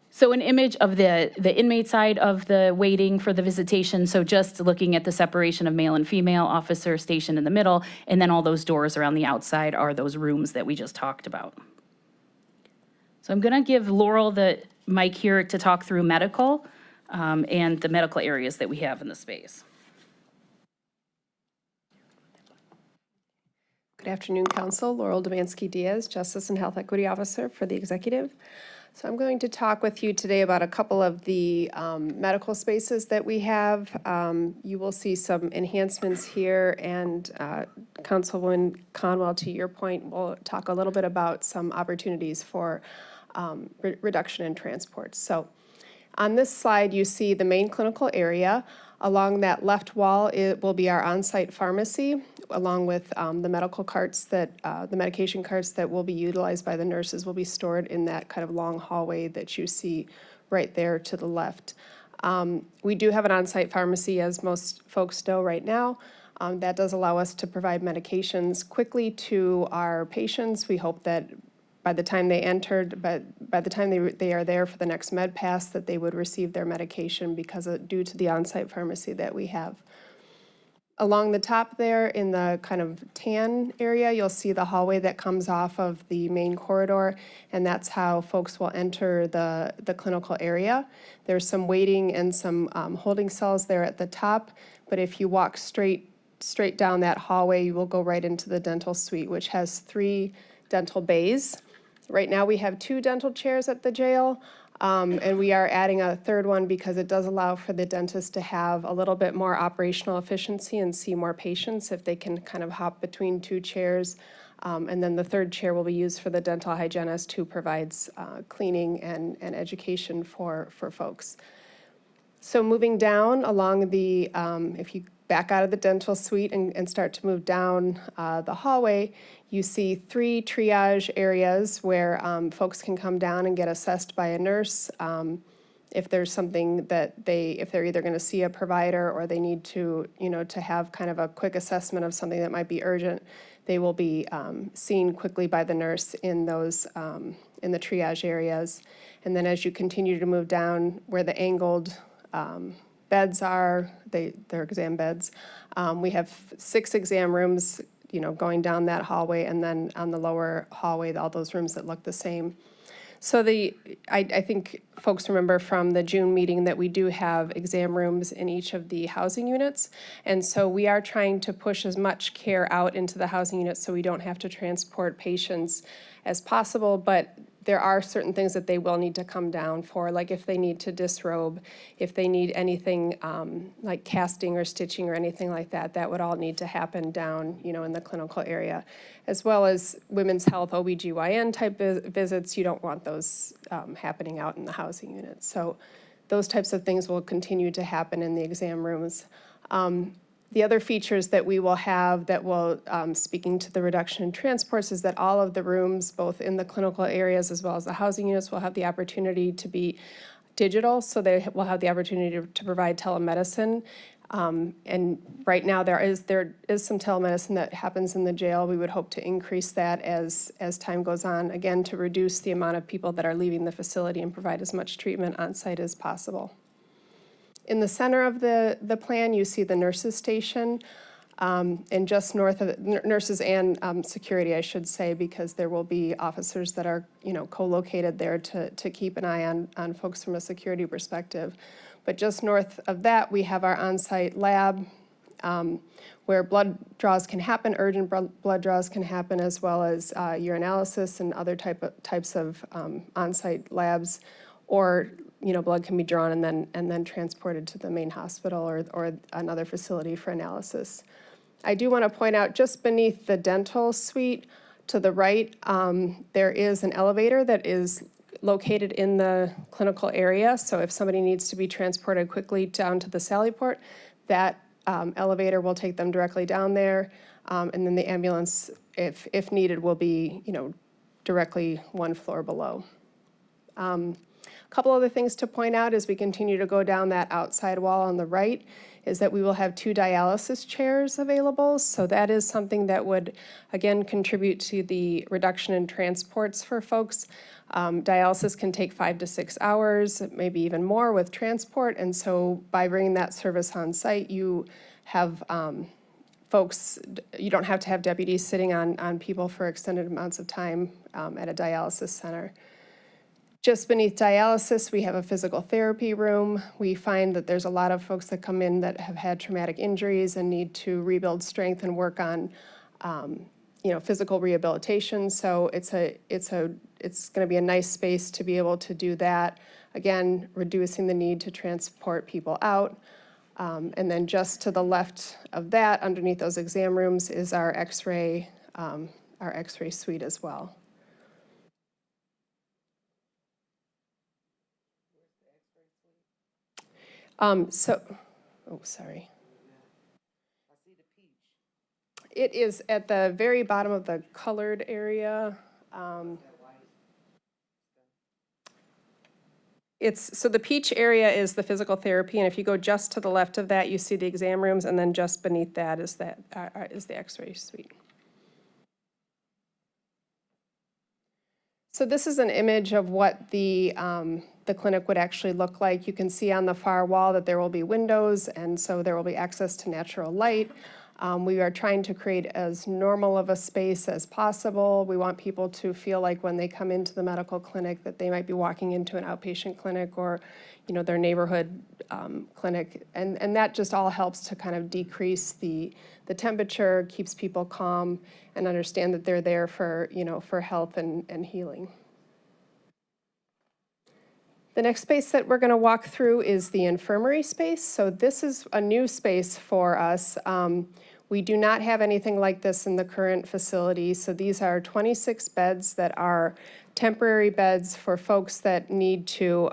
So an image of the inmate side of the waiting for the visitation. So just looking at the separation of male and female, officer stationed in the middle, and then all those doors around the outside are those rooms that we just talked about. So I'm gonna give Laurel the mic here to talk through medical and the medical areas that we have in the space. Good afternoon, Council. Laurel Domansky-Diaz, Justice and Health Equity Officer for the Executive. So I'm going to talk with you today about a couple of the medical spaces that we have. You will see some enhancements here, and Councilwoman Conwell, to your point, we'll talk a little bit about some opportunities for reduction in transport. So on this slide, you see the main clinical area. Along that left wall, it will be our on-site pharmacy, along with the medical carts that, the medication carts that will be utilized by the nurses will be stored in that kind of long hallway that you see right there to the left. We do have an on-site pharmacy, as most folks know right now. That does allow us to provide medications quickly to our patients. We hope that by the time they entered, but by the time they are there for the next med pass, that they would receive their medication due to the on-site pharmacy that we have. Along the top there in the kind of tan area, you'll see the hallway that comes off of the main corridor, and that's how folks will enter the clinical area. There's some waiting and some holding cells there at the top, but if you walk straight down that hallway, you will go right into the dental suite, which has 3 dental bays. Right now, we have 2 dental chairs at the jail, and we are adding a 3rd one because it does allow for the dentist to have a little bit more operational efficiency and see more patients if they can kind of hop between 2 chairs. And then the 3rd chair will be used for the dental hygienist who provides cleaning and education for folks. So moving down along the, if you back out of the dental suite and start to move down the hallway, you see 3 triage areas where folks can come down and get assessed by a nurse. If there's something that if they're either going to see a provider or they need to, to have kind of a quick assessment of something that might be urgent, they will be seen quickly by the nurse in those, in the triage areas. And then as you continue to move down where the angled beds are, they're exam beds. We have 6 exam rooms, going down that hallway, and then on the lower hallway, all those rooms that look the same. So I think folks remember from the June meeting that we do have exam rooms in each of the housing units. And so we are trying to push as much care out into the housing units so we don't have to transport patients as possible, but there are certain things that they will need to come down for, like if they need to disrobe, if they need anything like casting or stitching or anything like that, that would all need to happen down, in the clinical area. As well as women's health, OBGYN type visits, you don't want those happening out in the housing units. So those types of things will continue to happen in the exam rooms. The other features that we will have that will, speaking to the reduction in transports, is that all of the rooms, both in the clinical areas as well as the housing units, will have the opportunity to be digital, so they will have the opportunity to provide telemedicine. And right now there is some telemedicine that happens in the jail. We would hope to increase that as time goes on, again, to reduce the amount of people that are leaving the facility and provide as much treatment on site as possible. In the center of the plan, you see the nurses station. And just north of, nurses and security, I should say, because there will be officers that are, co-located there to keep an eye on folks from a security perspective. But just north of that, we have our on-site lab, where blood draws can happen, urgent blood draws can happen, as well as urinalysis and other types of on-site labs, or blood can be drawn and then transported to the main hospital or another facility for analysis. I do want to point out, just beneath the dental suite to the right, there is an elevator that is located in the clinical area. So if somebody needs to be transported quickly down to the Sallyport, that elevator will take them directly down there. And then the ambulance, if needed, will be, directly one floor below. A couple other things to point out as we continue to go down that outside wall on the right is that we will have 2 dialysis chairs available. So that is something that would, again, contribute to the reduction in transports for folks. Dialysis can take 5 to 6 hours, maybe even more with transport. And so by bringing that service on site, you have folks, you don't have to have deputies sitting on people for extended amounts of time at a dialysis center. Just beneath dialysis, we have a physical therapy room. We find that there's a lot of folks that come in that have had traumatic injuries and need to rebuild strength and work on, physical rehabilitation. So it's going to be a nice space to be able to do that. Again, reducing the need to transport people out. And then just to the left of that, underneath those exam rooms, is our X-ray suite as well. Sorry. It is at the very bottom of the colored area. So the peach area is the physical therapy, and if you go just to the left of that, you see the exam rooms, and then just beneath that is the X-ray suite. So this is an image of what the clinic would actually look like. You can see on the far wall that there will be windows, and so there will be access to natural light. We are trying to create as normal of a space as possible. We want people to feel like when they come into the medical clinic that they might be walking into an outpatient clinic or, their neighborhood clinic. And that just all helps to kind of decrease the temperature, keeps people calm, and understand that they're there for, for health and healing. The next space that we're going to walk through is the infirmary space. So this is a new space for us. We do not have anything like this in the current facility. So these are 26 beds that are temporary beds for folks that need to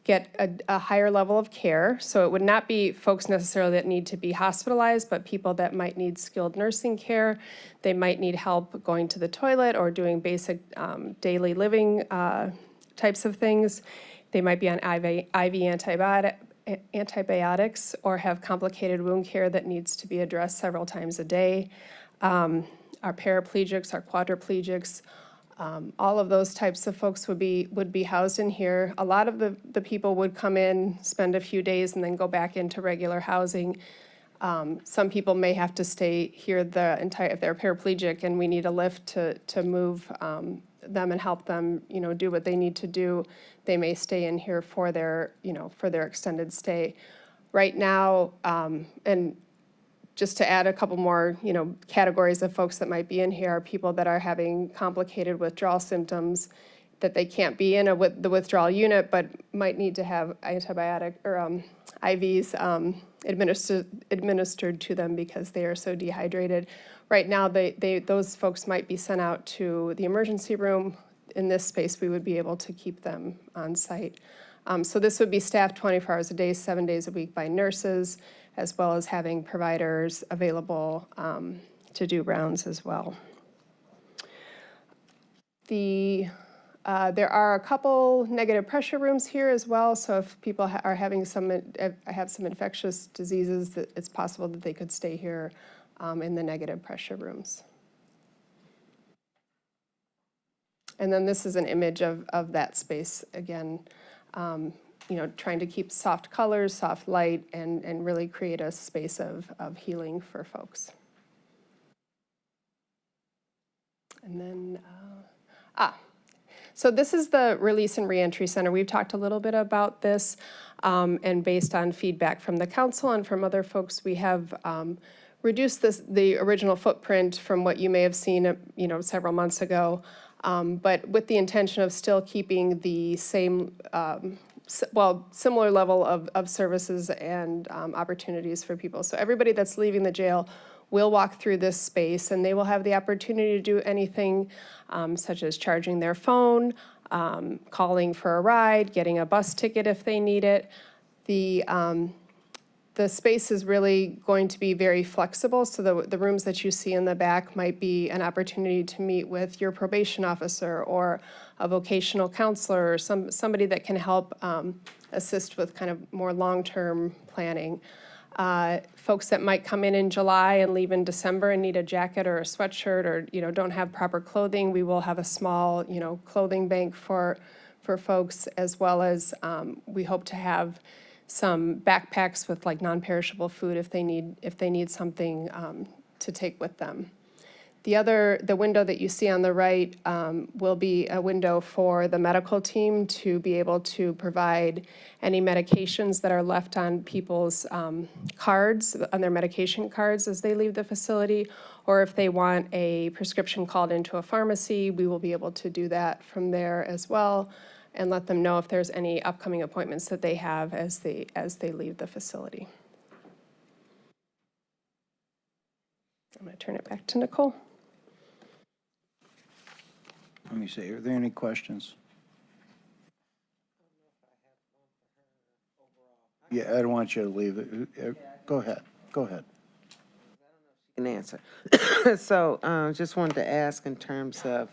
get a higher level of care. So it would not be folks necessarily that need to be hospitalized, but people that might need skilled nursing care. They might need help going to the toilet or doing basic daily living types of things. They might be on IV antibiotics or have complicated wound care that needs to be addressed several times a day. Our paraplegics, our quadriplegics, all of those types of folks would be housed in here. A lot of the people would come in, spend a few days, and then go back into regular housing. Some people may have to stay here if they're paraplegic and we need a lift to move them and help them, do what they need to do. They may stay in here for their extended stay. Right now, and just to add a couple more, categories of folks that might be in here are people that are having complicated withdrawal symptoms that they can't be in the withdrawal unit, but might need to have antibiotic or IVs administered to them because they are so dehydrated. Right now, those folks might be sent out to the emergency room. In this space, we would be able to keep them on site. So this would be staffed 24 hours a day, 7 days a week by nurses, as well as having providers available to do rounds as well. There are a couple negative pressure rooms here as well. So if people are having some infectious diseases, it's possible that they could stay here in the negative pressure rooms. And then this is an image of that space again. trying to keep soft colors, soft light, and really create a space of healing for folks. And then, so this is the Release and Reentry Center. We've talked a little bit about this, and based on feedback from the council and from other folks, we have reduced the original footprint from what you may have seen, several months ago, but with the intention of still keeping the same, similar level of services and opportunities for people. So everybody that's leaving the jail will walk through this space, and they will have the opportunity to do anything such as charging their phone, calling for a ride, getting a bus ticket if they need it. The space is really going to be very flexible, so the rooms that you see in the back might be an opportunity to meet with your probation officer or a vocational counselor or somebody that can help assist with kind of more long-term planning. Folks that might come in July and leave in December and need a jacket or a sweatshirt or, don't have proper clothing, we will have a small, clothing bank for folks, as well as we hope to have some backpacks with like non-perishable food if they need something to take with them. The window that you see on the right will be a window for the medical team to be able to provide any medications that are left on people's cards, on their medication cards as they leave the facility, or if they want a prescription called into a pharmacy, we will be able to do that from there as well, and let them know if there's any upcoming appointments that they have as they leave the facility. I'm going to turn it back to Nicole. Let me see, are there any questions? Yeah, I don't want you to leave it. Go ahead. Can answer. So just wanted to ask in terms of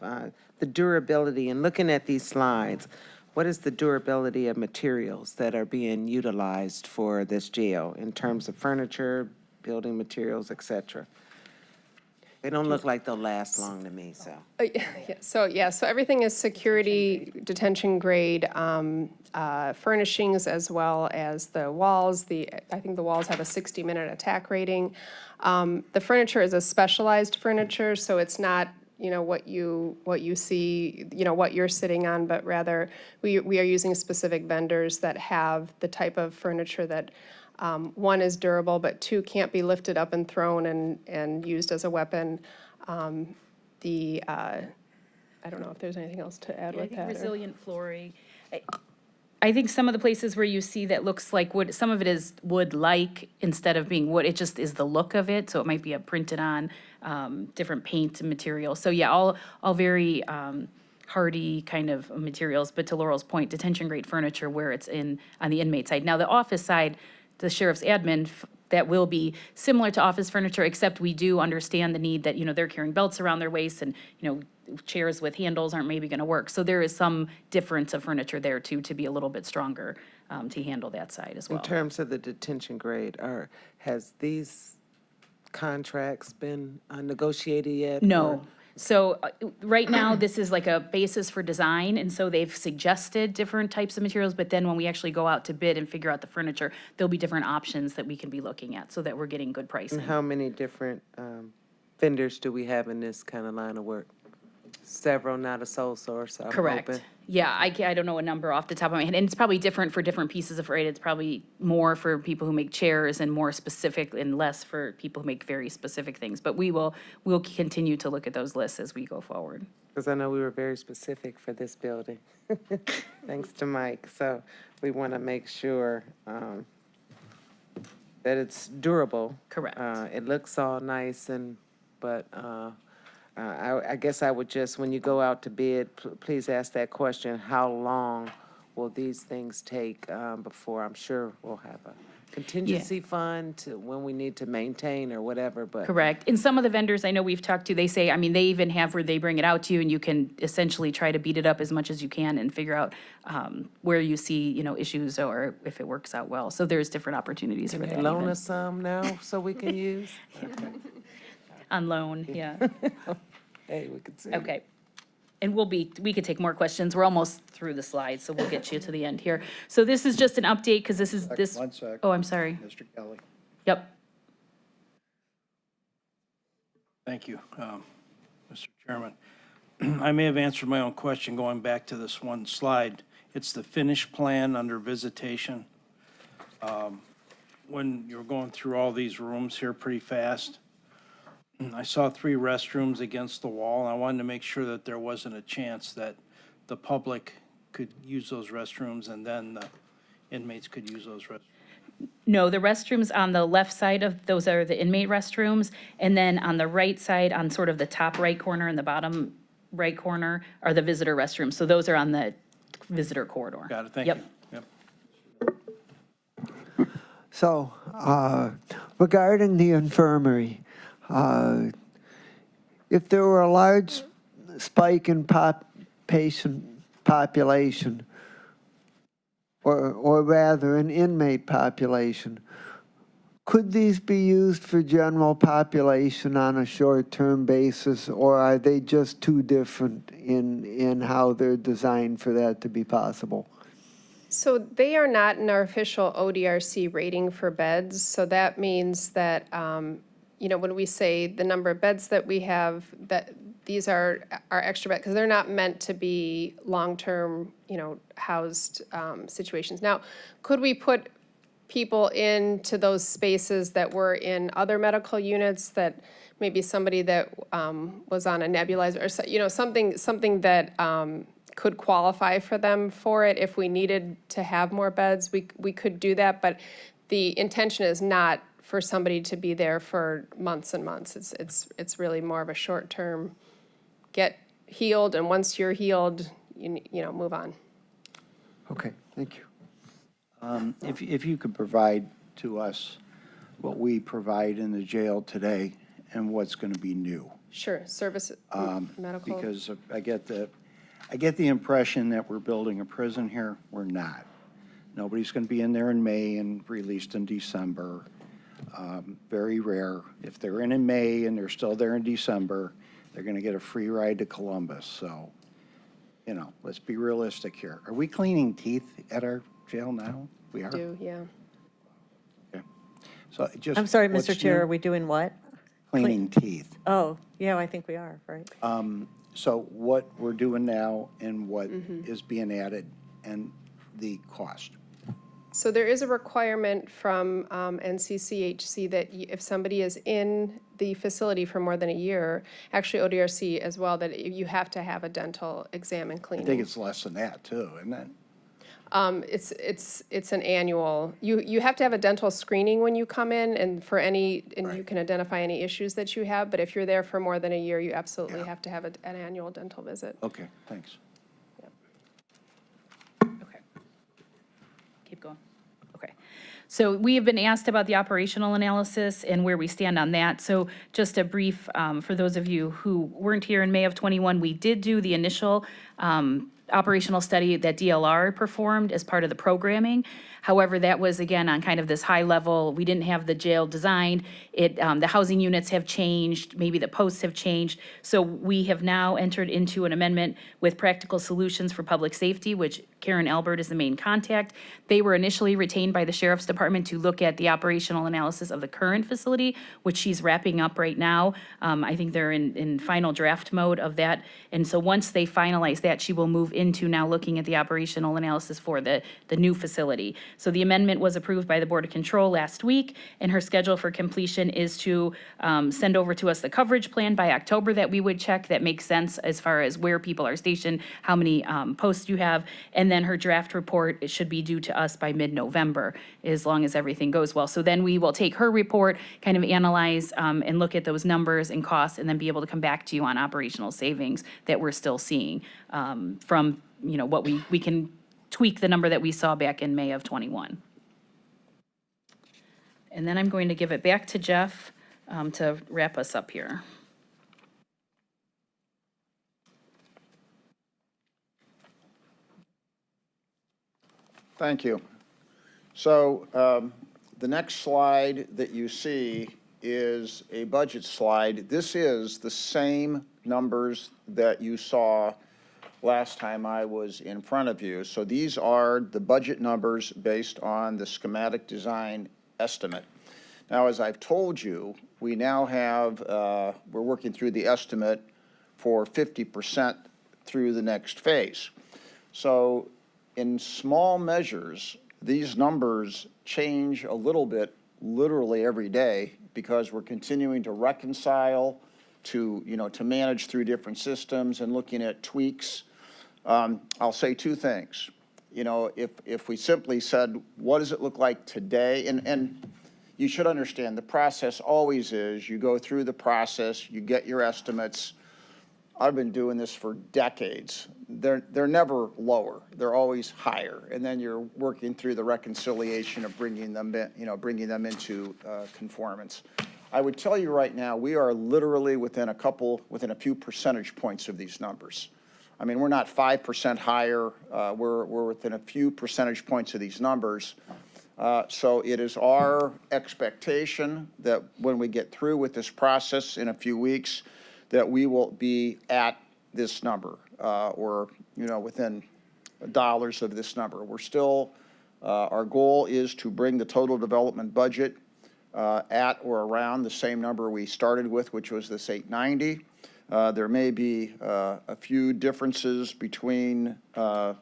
the durability, and looking at these slides, what is the durability of materials that are being utilized for this jail in terms of furniture, building materials, et cetera? They don't look like they'll last long to me, so. So everything is security detention grade furnishings, as well as the walls. I think the walls have a 60-minute attack rating. The furniture is a specialized furniture, so it's not what you see, what you're sitting on, but rather we are using specific vendors that have the type of furniture that one is durable, but two can't be lifted up and thrown and used as a weapon. I don't know if there's anything else to add Yeah, I with think that. resilient flooring. I think some of the places where you see that looks like wood, some of it is wood-like instead of being wood. It just is the look of it, so it might be a printed on different paint and materials. So yeah, all very hardy kind of materials. But to Laurel's point, detention-grade furniture where it's on the inmate side. Now, the office side, the sheriff's admin, that will be similar to office furniture, except we do understand the need that, they're carrying belts around their waist and, chairs with handles aren't maybe going to work. So there is some difference of furniture there too, to be a little bit stronger to handle that side as well. In terms of the detention grade, has these contracts been negotiated yet? No. or- So right now, this is like a basis for design, and so they've suggested different types of materials, but then when we actually go out to bid and figure out the furniture, there'll be different options that we can be looking at so that we're getting good pricing. And how many different vendors do we have in this kind of line of work? Several, not a sole source. I'm Correct. hoping. Yeah, I don't know a number off the top of my head, and it's probably different for different pieces of freight. It's probably more for people who make chairs and more specific, and less for people who make very specific things. But we'll continue to look at those lists as we go forward. Because I know we were very specific for this building, thanks to Mike. So we want to make sure that it's durable. Correct. It looks all nice, but I guess I would just, when you go out to bid, please ask that question, how long will these things take before, I'm sure we'll have a contingency fund to when we need to maintain or whatever, but. Correct. And some of the vendors I know we've talked to, they say, they even have where they bring it out to you and you can essentially try to beat it up as much as you can and figure out where you see, issues or if it works out well. So there's different opportunities for Can that. you loan even. us some now so we can use? On loan, yeah. Hey, we can see. Okay. And we could take more questions. We're almost through the slides, so we'll get you to the end here. So this is just an update, because this is this. One sec. Oh, I'm sorry. Mr. Kelly. Yep. Thank you, Mr. Chairman. I may have answered my own question going back to this one slide. It's the finished plan under visitation. When you're going through all these rooms here pretty fast, I saw 3 restrooms against the wall, and I wanted to make sure that there wasn't a chance that the public could use those restrooms and then the inmates could use those restrooms. No, the restrooms on the left side of, those are the inmate restrooms, and then on the right side, on sort of the top right corner and the bottom right corner are the visitor restrooms. So those are on the visitor corridor. Got it, thank you. Yep. Yep. So, regarding the infirmary, if there were a large spike in patient population, or rather an inmate population, could these be used for general population on a short-term basis, or are they just too different in how they're designed for that to be possible? So they are not in our official ODRC rating for beds. So that means that, when we say the number of beds that we have, that these are our extra beds, because they're not meant to be long-term, housed situations. Now, could we put people into those spaces that were in other medical units, that maybe somebody that was on a nebulizer, or something that could qualify for them for it? If we needed to have more beds, we could do that, but the intention is not for somebody to be there for months and months. It's really more of a short-term, get healed, and once you're healed, move on. Okay, thank you. If you could provide to us what we provide in the jail today and what's going to be new. Sure, service, medical. Because I get the impression that we're building a prison here. We're not. Nobody's going to be in there in May and released in December. Very rare. If they're in May and they're still there in December, they're going to get a free ride to Columbus. So, let's be realistic here. Are we cleaning teeth at our jail now? We are? Do, yeah. Okay. So just. I'm sorry, what's Mr. Chair, new? are we doing what? Cleaning teeth. Oh, yeah, I think we are, right? So what we're doing now and what is being added and the cost. So there is a requirement from NCCHC that if somebody is in the facility for more than a year, actually ODRC as well, that you have to have a dental exam and I cleaning. think it's less than that too, isn't it? It's an annual, you have to have a dental screening when you come in, and you can identify any issues that you have, but if you're there for more than a year, you absolutely have to have an annual dental visit. Okay, thanks. Okay. Keep going. Okay. So we have been asked about the operational analysis and where we stand on that. So just a brief, for those of you who weren't here in May of '21, we did do the initial operational study that DLR performed as part of the programming. However, that was, again, on kind of this high level. We didn't have the jail designed. The housing units have changed, maybe the posts have changed. So we have now entered into an amendment with Practical Solutions for Public Safety, which Karen Albert is the main contact. They were initially retained by the Sheriff's Department to look at the operational analysis of the current facility, which she's wrapping up right now. I think they're in final draft mode of that. And so once they finalize that, she will move into now looking at the operational analysis for the new facility. So the amendment was approved by the Board of Control last week, and her schedule for completion is to send over to us the coverage plan by October that we would check that makes sense as far as where people are stationed, how many posts you have, and then her draft report, it should be due to us by mid-November, as long as everything goes well. So then we will take her report, kind of analyze and look at those numbers and costs, and then be able to come back to you on operational savings that we're still seeing from, what we can tweak the number that we saw back in May of '21. And then I'm going to give it back to Jeff to wrap us up here. Thank you. So the next slide that you see is a budget slide. This is the same numbers that you saw last time I was in front of you. So these are the budget numbers based on the schematic design estimate. Now, as I've told you, we now have, we're working through the estimate for 50% through the next phase. So in small measures, these numbers change a little bit literally every day because we're continuing to reconcile, to manage through different systems and looking at tweaks. I'll say two things. If we simply said, what does it look like today? And you should understand, the process always is, you go through the process, you get your estimates. I've been doing this for decades. They're never lower. They're always higher. And then you're working through the reconciliation of bringing them into conformance. I would tell you right now, we are literally within a few percentage points of these numbers. I mean, we're not 5% higher. We're within a few percentage points of these numbers. So it is our expectation that when we get through with this process in a few weeks, that we will be at this number, or within dollars of this number. We're still, our goal is to bring the total development budget at or around the same number we started with, which was this 890. There may be a few differences between the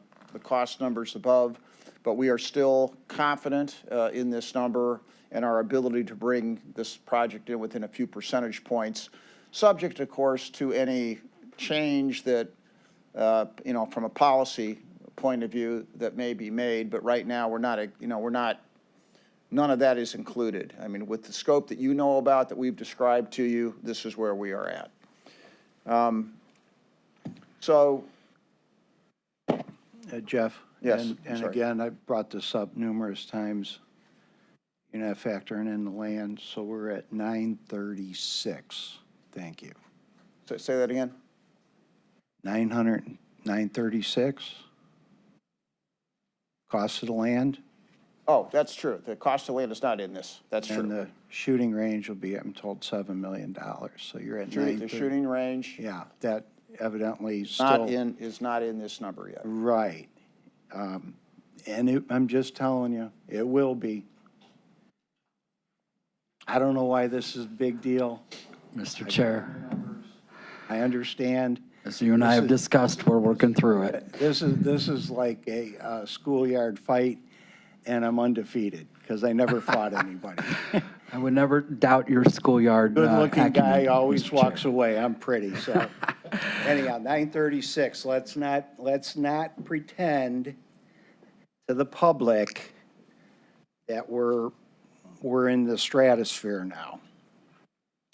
cost numbers above, but we are still confident in this number and our ability to bring this project in within a few percentage points, subject, of course, to any change that, from a policy point of view that may be made. But right now, none of that is included. I mean, with the scope that you know about, that we've described to you, this is where we are at. Jeff? Yes, And sorry. again, I've brought this up numerous times. You're not factoring in the land, so we're at 936. Thank you. Say that again? 936? Cost of the land? Oh, that's true. The cost of land is not in this. That's And true. the shooting range will be, I'm told, $7 million. So you're at The 930. shooting range Yeah, that evidently is still. not in this number yet. Right. And I'm just telling you, it will be. I don't know why this is a big deal. Mr. Chair, I understand. as you and I have discussed, we're working through it. This is like a schoolyard fight, and I'm undefeated because I never fought anybody. I would never doubt your schoolyard Good-looking acumen, guy always Mr. walks Chair. away. I'm pretty, so. Anyhow, 936, let's not pretend to the public that we're in the stratosphere now.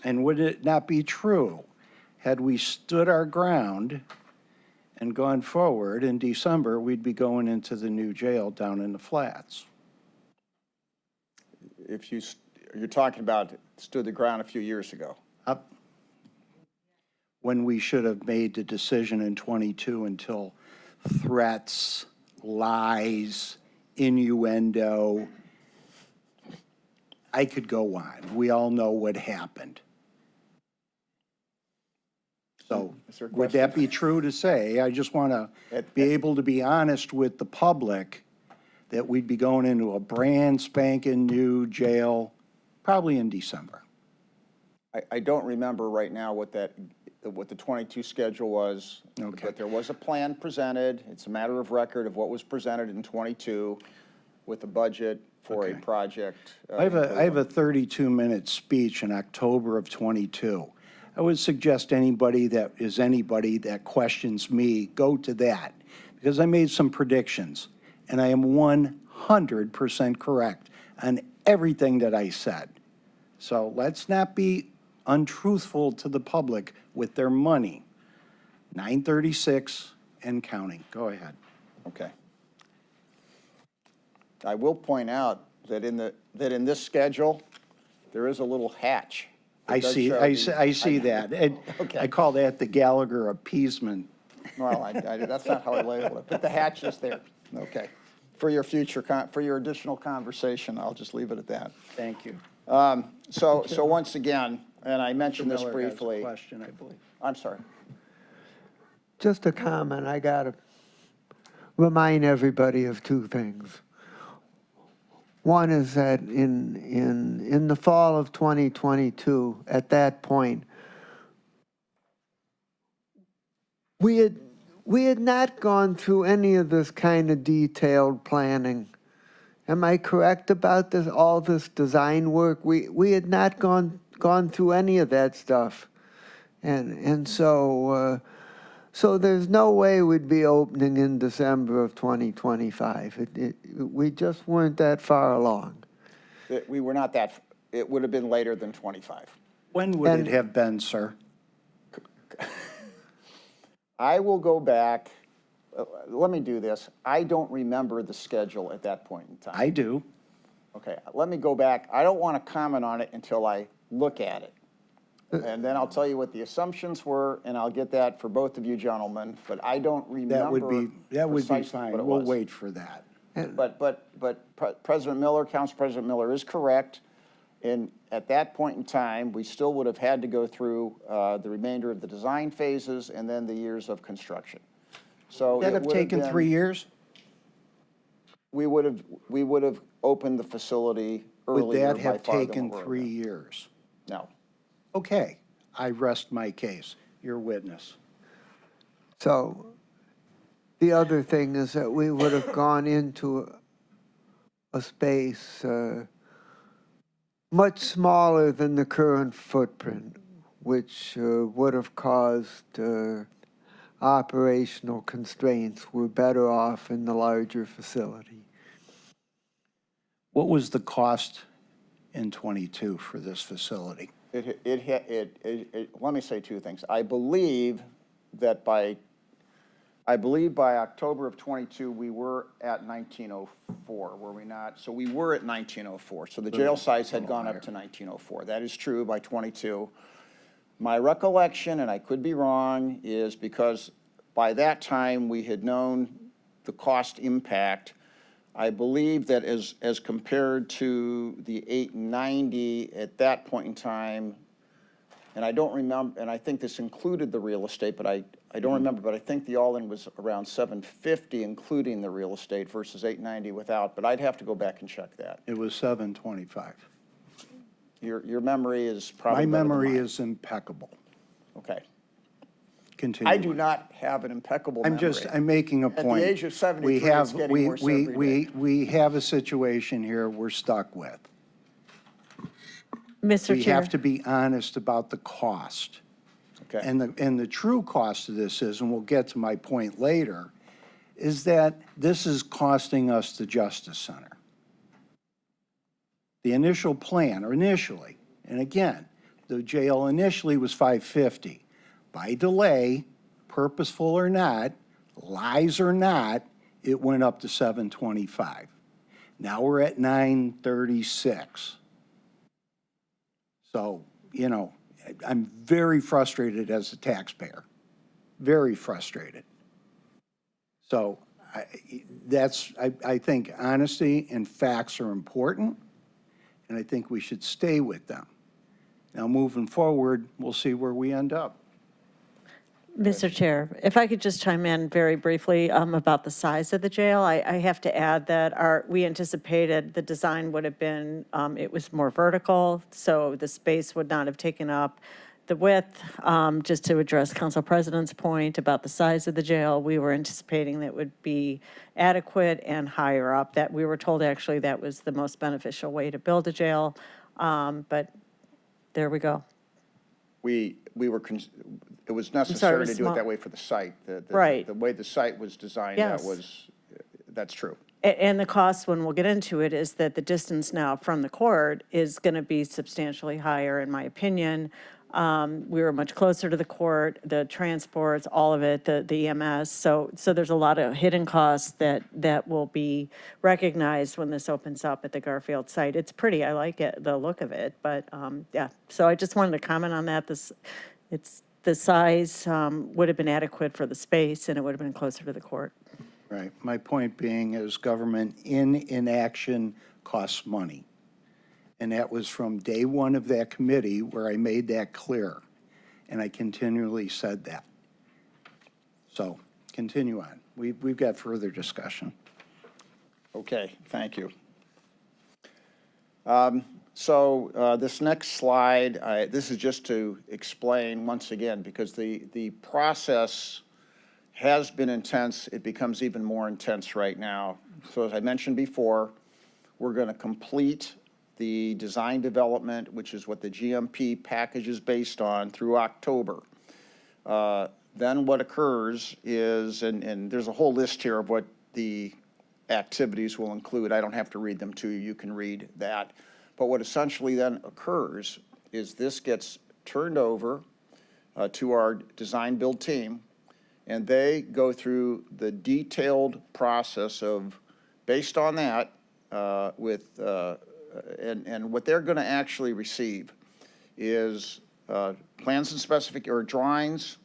And would it not be true, had we stood our ground and gone forward in December, we'd be going into the new jail down in the Flats? If you're talking about stood the ground a few years ago. Up when we should have made the decision in '22 until threats, lies, innuendo. I could go on. We all know what happened. So Is there a would that be true to say? I just want to be able to be honest with the public that we'd be going into a brand spanking new jail probably in December. I don't remember right now what the 22 schedule was. Okay. But there was a plan presented. It's a matter of record of what was presented in 22 with the budget for a Okay. project. I have a 32-minute speech in October of '22. I would suggest anybody that questions me, go to that, because I made some predictions, and I am 100% correct on everything that I said. So let's not be untruthful to the public with their money. 936 and counting. Go ahead. Okay. I will point out that in this schedule, there is a little hatch. It I does see, show I the- see, I see that. Okay. I call that the Gallagher appeasement. Well, that's not how I label it, but the hatch is there. Okay. For your additional conversation, I'll just leave it at that. Thank you. So once again, and I mentioned this Miller has a briefly. question, I believe. I'm sorry. Just a comment. I got to remind everybody of two things. One is that in the fall of 2022, at that point, we had not gone through any of this kind of detailed planning. Am I correct about this? All this design work, we had not gone through any of that stuff, and so there's no way we'd be opening in December of 2025. We just weren't that far along. We were not that, it would have been later than 25. When would And- it have been, sir? I will go back, let me do this. I don't remember the schedule at that point in time. I do. Okay, let me go back. I don't want to comment on it until I look at it. And then I'll tell you what the assumptions were, and I'll get that for both of you gentlemen, but I don't remember That would be precisely fine. what it We'll was. wait for that. But President Miller, Council President Miller is correct. And at that point in time, we still would have had to go through the remainder of the design phases and then the years of construction. So Would that it have would taken been- 3 years? We would have opened the facility Would earlier that by have far than taken what we're 3 doing. years? No. Okay, I rest my case. Your witness. So the other thing is that we would have gone into a space much smaller than the current footprint, which would have caused operational constraints. We're better off in the larger facility. What was the cost in '22 for this facility? Let me say two things. I believe by October of '22, we were at 1904, were we not? So we were at 1904. So the jail size had gone up to 1904. That is true by '22. My recollection, and I could be wrong, is because by that time we had known the cost impact. I believe that as compared to the 890 at that point in time, and I don't remember, and I think this included the real estate, but I don't remember, but I think the all-in was around 750, including the real estate, versus 890 without, but I'd have to go back and check that. It was 725. Your memory is probably My better than memory mine. is impeccable. Okay. Continue. I do not have an impeccable memory. I'm making a At the point. age of 73, We have- it's getting worse every day. We have a situation here we're stuck with. Mr. We Chair. have to be honest about the cost. Okay. And the true cost of this is, and we'll get to my point later, is that this is costing us the Justice Center. The initial plan, or initially, and again, the jail initially was 550. By delay, purposeful or not, lies or not, it went up to 725. Now we're at 936. So, you know, I'm very frustrated as a taxpayer, very frustrated. So I think honesty and facts are important, and I think we should stay with them. Now, moving forward, we'll see where we end up. Mr. Chair, if I could just chime in very briefly about the size of the jail. I have to add that we anticipated the design would have been, it was more vertical, so the space would not have taken up the width. Just to address Council President's point about the size of the jail, we were anticipating that would be adequate and higher up. That we were told actually that was the most beneficial way to build a jail, but there we go. It was necessary to do it small. that way for the site. Right. The way the site was designed, Yes. that's true. And the cost, when we'll get into it, is that the distance now from the court is going to be substantially higher, in my opinion. We were much closer to the court, the transports, all of it, the EMS. So there's a lot of hidden costs that will be recognized when this opens up at the Garfield site. It's pretty, I like it, the look of it, but yeah. So I just wanted to comment on that. The size would have been adequate for the space, and it would have been closer to the court. Right. My point being is government in inaction costs money. And that was from day one of that committee where I made that clear. And I continually said that. So continue on. We've got further discussion. Okay, thank you. This next slide, this is just to explain once again, because the process has been intense. It becomes even more intense right now. So as I mentioned before, we're going to complete the design development, which is what the GMP package is based on, through October. Then what occurs is, and there's a whole list here of what the activities will include. I don't have to read them to you. You can read that. But what essentially then occurs is this gets turned over to our design build team, and they go through the detailed process of, based on that, and what they're going to actually receive is plans and or drawings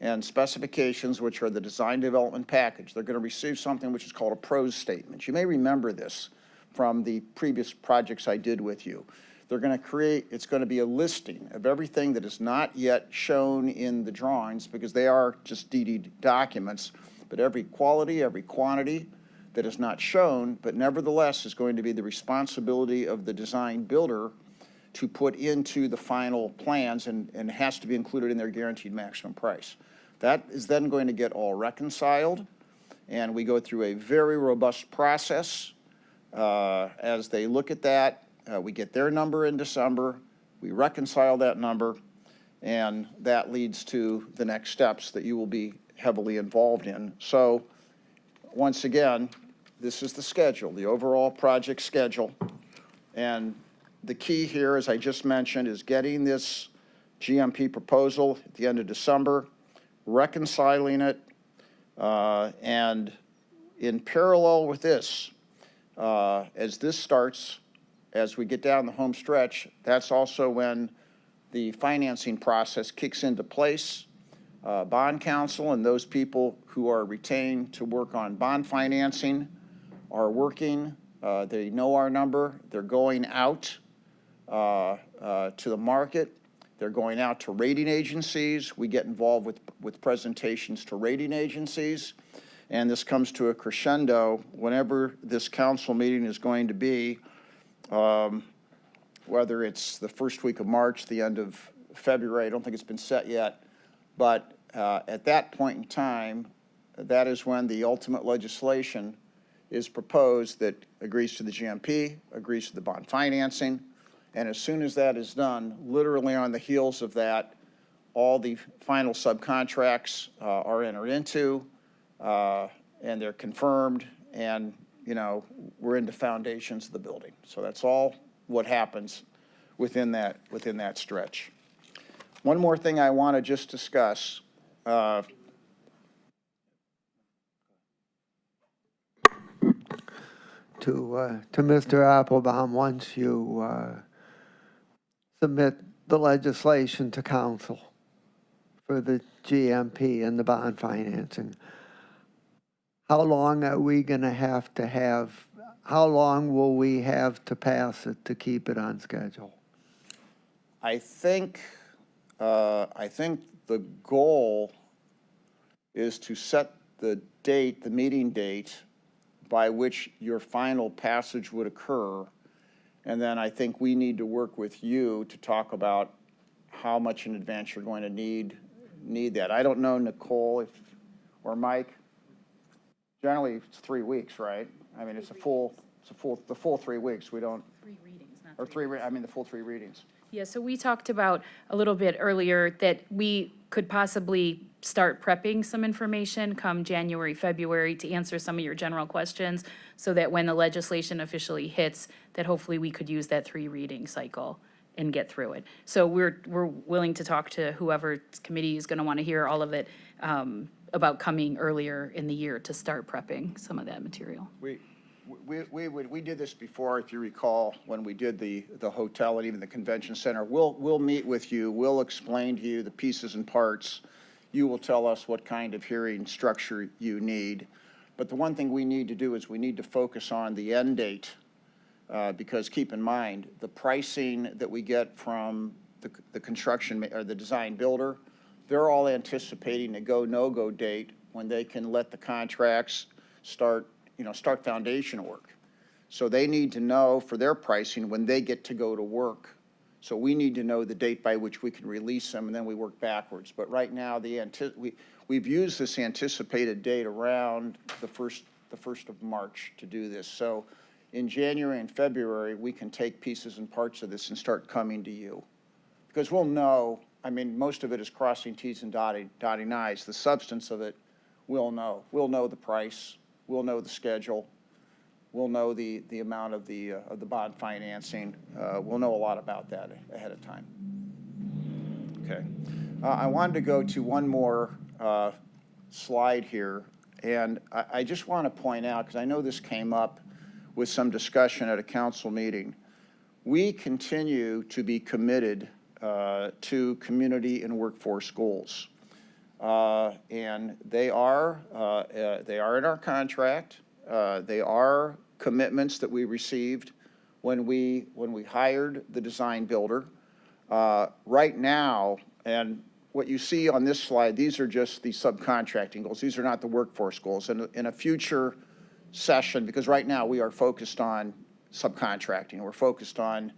and specifications, which are the design development package. They're going to receive something which is called a pros statement. You may remember this from the previous projects I did with you. They're going to create, it's going to be a listing of everything that is not yet shown in the drawings, because they are just DD documents, but every quality, every quantity that is not shown, but nevertheless is going to be the responsibility of the design builder to put into the final plans, and has to be included in their guaranteed maximum price. That is then going to get all reconciled, and we go through a very robust process. As they look at that, we get their number in December, we reconcile that number, and that leads to the next steps that you will be heavily involved in. So once again, this is the schedule, the overall project schedule. And the key here, as I just mentioned, is getting this GMP proposal at the end of December, reconciling it, and in parallel with this, as this starts, as we get down the home stretch, that's also when the financing process kicks into place. Bond counsel and those people who are retained to work on bond financing are working. They know our number. They're going out to the market. They're going out to rating agencies. We get involved with presentations to rating agencies. And this comes to a crescendo whenever this council meeting is going to be, whether it's the first week of March, the end of February. I don't think it's been set yet. But at that point in time, that is when the ultimate legislation is proposed that agrees to the GMP, agrees to the bond financing. And as soon as that is done, literally on the heels of that, all the final subcontracts are entered into, and they're confirmed, and, you know, we're into foundations of the building. So that's all what happens within that stretch. One more thing I want to just discuss. To Mr. Applebaum, once you submit the legislation to council for the GMP and the bond financing, how long are we going to have, how long will we have to pass it to keep it on schedule? I think the goal is to set the date, the meeting date, by which your final passage would occur. And then I think we need to work with you to talk about how much in advance you're going to need that. I don't know, Nicole, or Mike. Generally, it's 3 weeks, right? I mean, the full 3 weeks. We don't. 3 readings, not Or the full 3 readings. Yeah, so we talked about a little bit earlier that we could possibly start prepping some information come January, February to answer some of your general questions, so that when the legislation officially hits, that hopefully we could use that 3 reading cycle and get through it. So we're willing to talk to whoever committee is going to want to hear all of it about coming earlier in the year to start prepping some of that material. We did this before, if you recall, when we did the hotel and even the convention center. We'll meet with you. We'll explain to you the pieces and parts. You will tell us what kind of hearing structure you need. But the one thing we need to do is we need to focus on the end date, because keep in mind, the pricing that we get from the construction or the design builder, they're all anticipating a go, no-go date when they can let the contracts start foundation work. So they need to know for their pricing when they get to go to work. So we need to know the date by which we can release them, and then we work backwards. But right now, we've used this anticipated date around the first of March to do this. So in January and February, we can take pieces and parts of this and start coming to you. Because we'll know, I mean, most of it is crossing Ts and dotting Is. The substance of it, we'll know. We'll know the price. We'll know the schedule. We'll know the amount of the bond financing. We'll know a lot about that ahead of time. Okay. I wanted to go to one more slide here, and I just want to point out, because I know this came up with some discussion at a council meeting, we continue to be committed to community and workforce goals. And they are in our contract. They are commitments that we received when we hired the design builder. Right now, and what you see on this slide, these are just the subcontracting goals. These are not the workforce goals. In a future session, because right now we are focused on subcontracting. We're focused on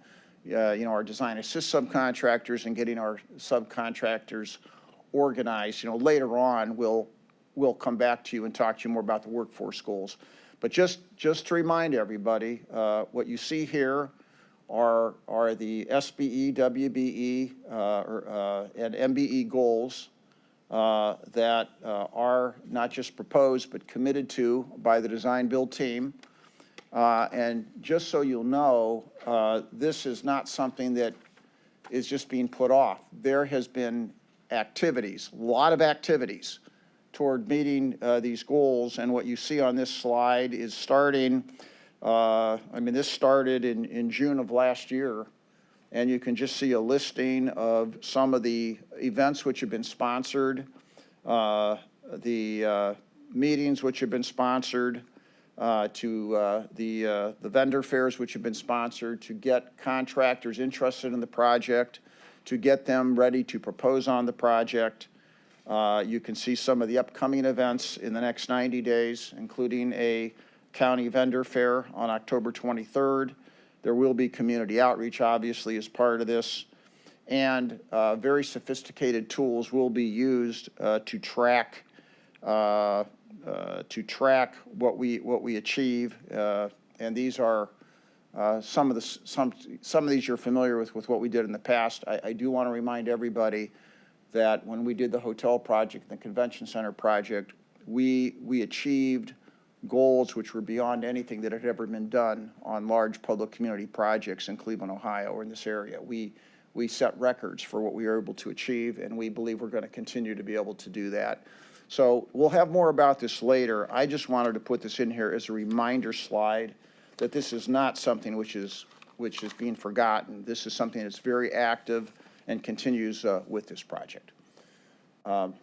our design assist subcontractors and getting our subcontractors organized. Later on, we'll come back to you and talk to you more about the workforce goals. But just to remind everybody, what you see here are the SBE, WBE, and MBE goals that are not just proposed but committed to by the design build team. And just so you'll know, this is not something that is just being put off. There has been activities, a lot of activities toward meeting these goals. And what you see on this slide is starting, this started in June of last year. And you can just see a listing of some of the events which have been sponsored, the meetings which have been sponsored, to the vendor fairs which have been sponsored to get contractors interested in the project, to get them ready to propose on the project. You can see some of the upcoming events in the next 90 days, including a county vendor fair on October 23rd. There will be community outreach, obviously, as part of this. And very sophisticated tools will be used to track what we achieve. And these are some of these you're familiar with what we did in the past. I do want to remind everybody that when we did the hotel project, the convention center project, we achieved goals which were beyond anything that had ever been done on large public community projects in Cleveland, Ohio, or in this area. We set records for what we were able to achieve, and we believe we're going to continue to be able to do that. So we'll have more about this later. I just wanted to put this in here as a reminder slide that this is not something which is being forgotten. This is something that's very active and continues with this project. And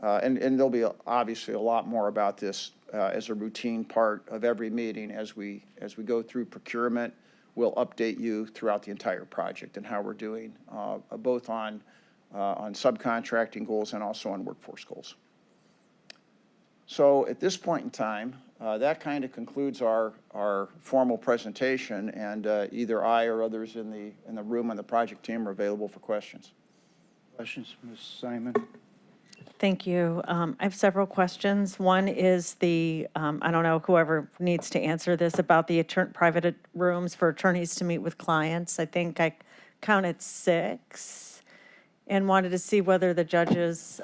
there'll be obviously a lot more about this as a routine part of every meeting as we go through procurement. We'll update you throughout the entire project and how we're doing, both on subcontracting goals and also on workforce goals. So at this point in time, that kind of concludes our formal presentation, and either I or others in the room on the project team are available for questions. Questions, Ms. Simon? Thank you. I have several questions. One is I don't know, whoever needs to answer this, about the private rooms for attorneys to meet with clients. I think I counted 6 and wanted to see whether the judges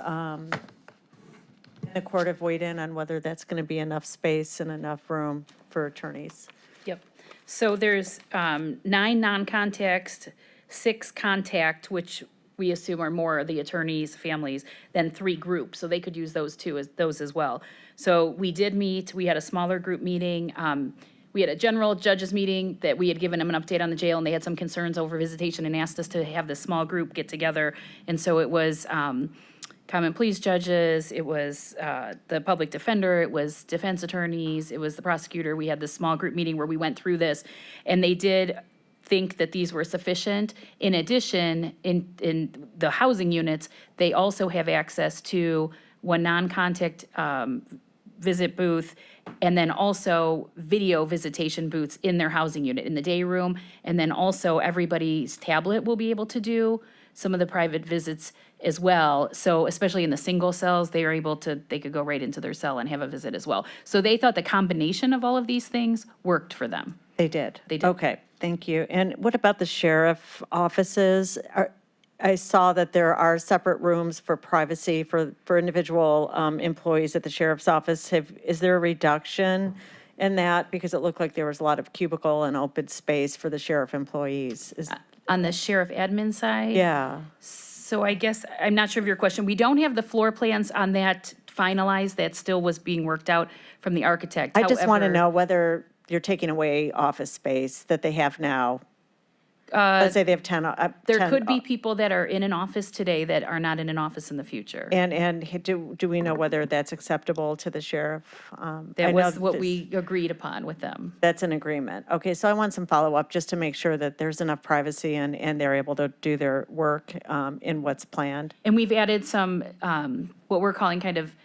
in the court have weighed in on whether that's going to be enough space and enough room for attorneys. Yep. So there's 9 non-contact, 6 contact, which we assume are more of the attorneys' families, then 3 groups. So they could use those as well. So we did meet. We had a smaller group meeting. We had a general judges meeting that we had given them an update on the jail, and they had some concerns over visitation and asked us to have this small group get together. And so it was common pleas judges, it was the public defender, it was defense attorneys, it was the prosecutor. We had this small group meeting where we went through this, and they did think that these were sufficient. In addition, in the housing units, they also have access to one non-contact visit booth, and then also video visitation booths in their housing unit, in the day room. And then also everybody's tablet will be able to do some of the private visits as well. So especially in the single cells, they could go right into their cell and have a visit as well. So they thought the combination of all of these things worked for them. They did? They did. Okay, thank you. And what about the sheriff offices? I saw that there are separate rooms for privacy for individual employees at the sheriff's office. Is there a reduction in that? Because it looked like there was a lot of cubicle and open space for the sheriff employees. On the sheriff admin side? Yeah. So I guess, I'm not sure of your question. We don't have the floor plans on that finalized. That still was being worked out from the architect. I just want to However, know whether you're taking away office space that they have now. Let's say they have 10. There could be people that are in an office today that are not in an office in the future. And do we know whether that's acceptable to the sheriff? I That know was what this- we agreed upon with them. That's an agreement. Okay, so I want some follow-up just to make sure that there's enough privacy and they're able to do their work in what's planned. And we've added some, what we're calling kind of,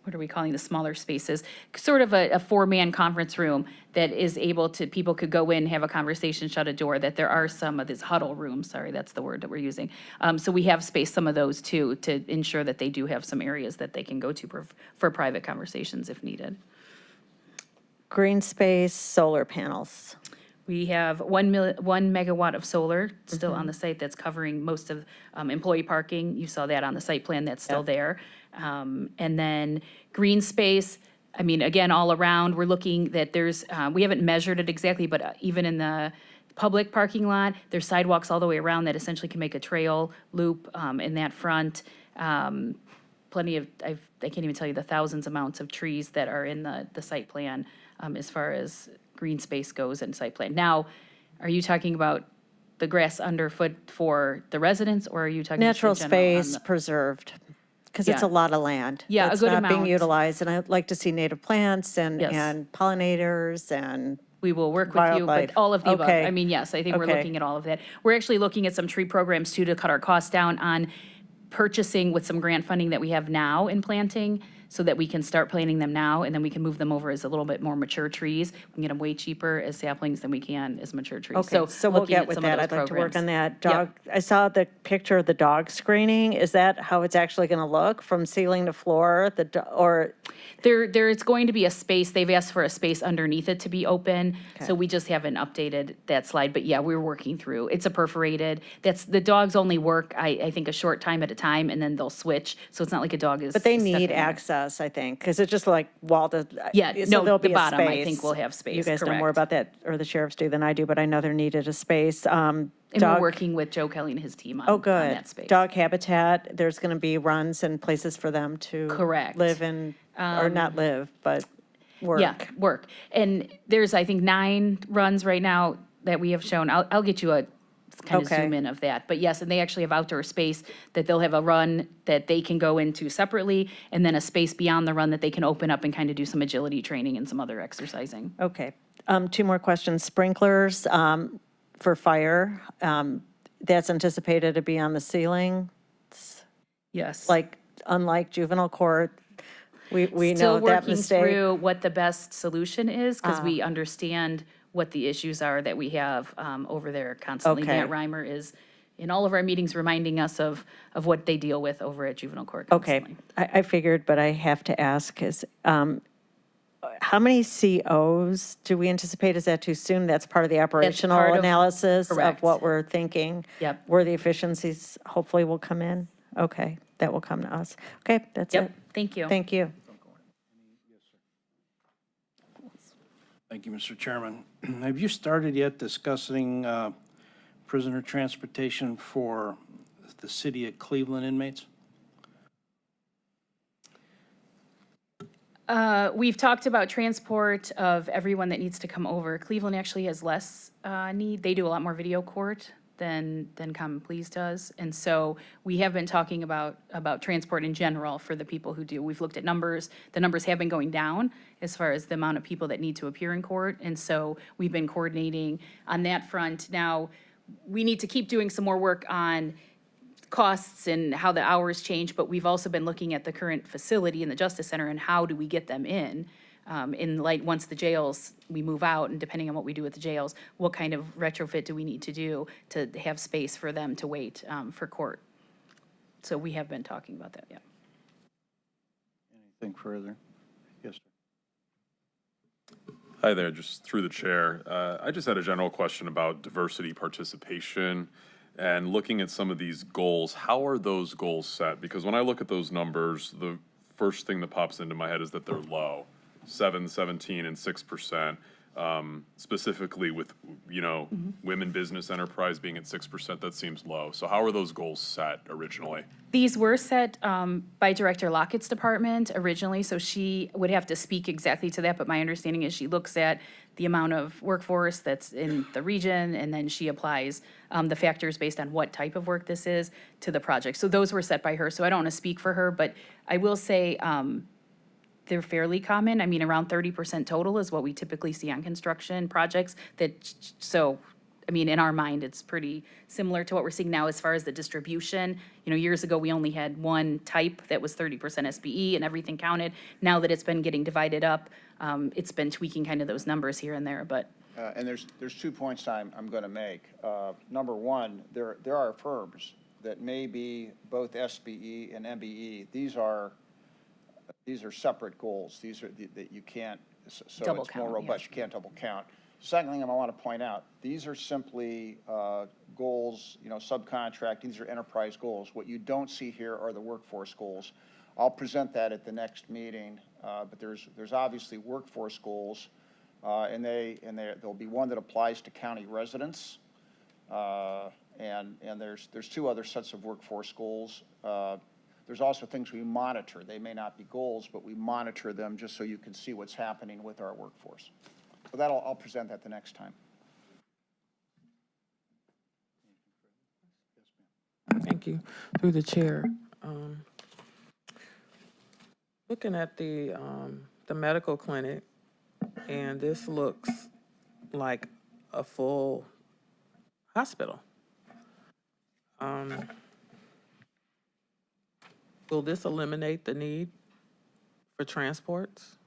what are we calling the smaller spaces? Sort of a four-man conference room that is able to, people could go in, have a conversation, shut a door, that there are some of these huddle rooms, sorry, that's the word that we're using. So we have spaced some of those too, to ensure that they do have some areas that they can go to for private conversations if needed. Green space, solar panels. We have 1 megawatt of solar still on the site that's covering most of employee parking. You saw that on the site plan, that's still there. And then green space, I mean, again, all around, we're looking that there's, we haven't measured it exactly, but even in the public parking lot, there's sidewalks all the way around that essentially can make a trail loop in that front. Plenty of, I can't even tell you the thousands amounts of trees that are in the site plan as far as green space goes in site plan. Now, are you talking about the grass underfoot for the residents, or are you talking just in Natural general on space the- preserved, because it's Yeah. a lot of land. Yeah, a that's good not being amount. utilized, and I'd like to see native plants and Yes. pollinators and, We will work with you, but Wildlife. all of the above. Okay. I mean, yes, I think we're Okay. looking at all of that. We're actually looking at some tree programs too to cut our costs down on purchasing with some grant funding that we have now in planting, so that we can start planting them now, and then we can move them over as a little bit more mature trees. We can get them way cheaper as saplings than we can as mature trees. okay, so we'll looking get at with some of that. those I'd like to work programs. on that. Yep. Dog, I saw the picture of the dog screening. Is that how it's actually going to look, from ceiling to floor? Or There is going to be a space, they've asked for a space underneath it to be open, so we just haven't updated that slide, but yeah, we're working through. It's a perforated, the dogs only work, I think, a short time at a time, and then they'll switch, so it's not like a dog is. But they stepping need in. access, I think, because it's just like wall to. Yeah, so no, there'll the be a bottom, I space. think, will have space, You guys know more correct. about that, or the sheriffs do than I do, but I know there needed a space. And we're Dog- working with Joe Kelly and his team Oh, on good. that space. Dog habitat, there's going to be runs and places for them to. Correct. Live in, or not live, but work. Yeah, work. And there's, I think, 9 runs right now that we have shown. I'll get you a kind of Okay. zoom in of that. But yes, and they actually have outdoor space that they'll have a run that they can go into separately, and then a space beyond the run that they can open up and kind of do some agility training and some other exercising. Okay. 2 more questions. Sprinklers for fire, that's anticipated to be on the ceiling, Yes. like, unlike juvenile court. We know Still that working mistake. through what the best solution is, because Ah. we understand what the issues are that we have over there constantly. Okay. Matt Reimer is, in all of our meetings, reminding us of what they deal with over at juvenile court Okay, constantly. I figured, but I have to ask, is, how many COs do we anticipate? Is that too soon? That's part of the operational part of- analysis of correct. what we're thinking? Yep. Where the efficiencies hopefully will come in? Okay, that will come to us. Okay, that's it. Yep, thank you. Thank you. Thank you, Mr. Chairman. Have you started yet discussing prisoner transportation for the city of Cleveland inmates? We've talked about transport of everyone that needs to come over. Cleveland actually has less need. They do a lot more video court than Common Pleas does. And so we have been talking about transport in general for the people who do. We've looked at numbers. The numbers have been going down as far as the amount of people that need to appear in court. And so we've been coordinating on that front. Now, we need to keep doing some more work on costs and how the hours change, but we've also been looking at the current facility in the Justice Center and how do we get them in light, once the jails, we move out, and depending on what we do with the jails, what kind of retrofit do we need to do to have space for them to wait for court? So we have been talking about that, yeah. Anything further? Yes, sir. Hi there, just through the chair. I just had a general question about diversity participation and looking at some of these goals. How are those goals set? Because when I look at those numbers, the first thing that pops into my head is that they're low, 7, 17, and 6%. Specifically with, women business enterprise being at 6%, that seems low. So how are those goals set originally? These were set by Director Lockett's department originally, so she would have to speak exactly to that, but my understanding is she looks at the amount of workforce that's in the region, and then she applies the factors based on what type of work this is to the project. So those were set by her, so I don't want to speak for her, but I will say they're fairly common. I mean, around 30% total is what we typically see on construction projects. In our mind, it's pretty similar to what we're seeing now as far as the distribution. Years ago, we only had one type that was 30% SBE and everything counted. Now that it's been getting divided up, it's been tweaking kind of those numbers here and there, but. And there's 2 points I'm going to make. Number one, there are firms that may be both SBE and MBE. These are separate goals. These are that you can't, so Double it's more count, robust. You can't double count. Second thing I want to point out, these are simply goals, subcontracting. These are enterprise goals. What you don't see here are the workforce goals. I'll present that at the next meeting, but there's obviously workforce goals, and there'll be one that applies to county residents, and there's 2 other sets of workforce goals. There's also things we monitor. They may not be goals, but we monitor them just so you can see what's happening with our workforce. So I'll present that the next time. Thank you. Through the chair. Looking at the medical clinic, and this looks like a full hospital. Will this eliminate the need for transports?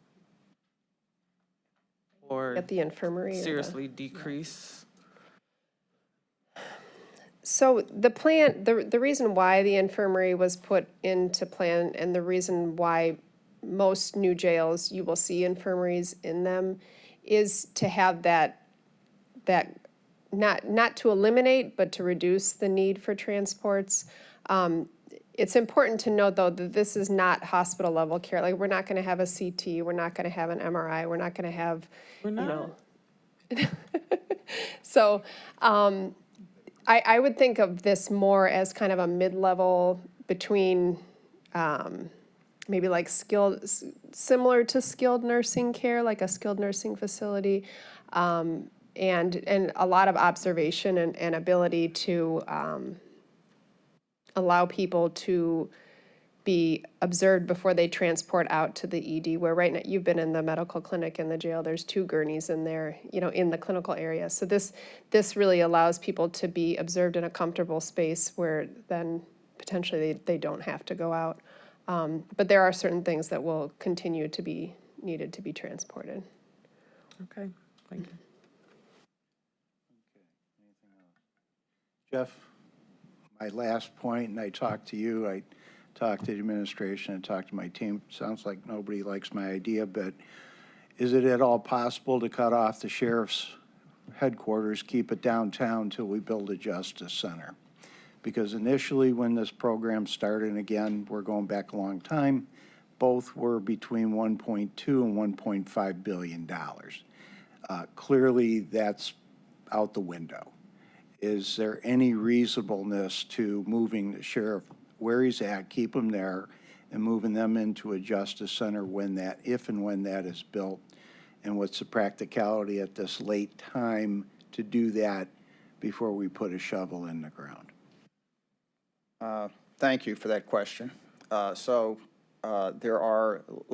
Or At the infirmary. seriously decrease? So the plan, the reason why the infirmary was put into plan, and the reason why most new jails, you will see infirmaries in them, is to have that not to eliminate, but to reduce the need for transports. It's important to note, though, that this is not hospital level care. Like, we're not going to have a CT, we're not going to have an MRI, we're not going to have, So, I would think of this more as kind of a mid-level between, maybe like similar to skilled nursing care, like a skilled nursing facility, and a lot of observation and ability to allow people to be observed before they transport out to the ED, where right now, you've been in the medical clinic in the jail, there's 2 gurneys in there, in the clinical area. So this really allows people to be observed in a comfortable space where then potentially they don't have to go out. But there are certain things that will continue to be needed to be transported. Okay, thank you. Jeff, my last point, and I talked to you, I talked to the administration, and talked to my team. Sounds like nobody likes my idea, but is it at all possible to cut off the sheriff's headquarters, keep it downtown until we build a justice center? Because initially, when this program started, and again, we're going back a long time, both were between 1.2 and 1.5 billion dollars. Clearly, that's out the window. Is there any reasonableness to moving the sheriff where he's at, keep him there, and moving them into a justice center if and when that is built? And what's the practicality at this late time to do that before we put a shovel in the ground? Thank you for that question. Let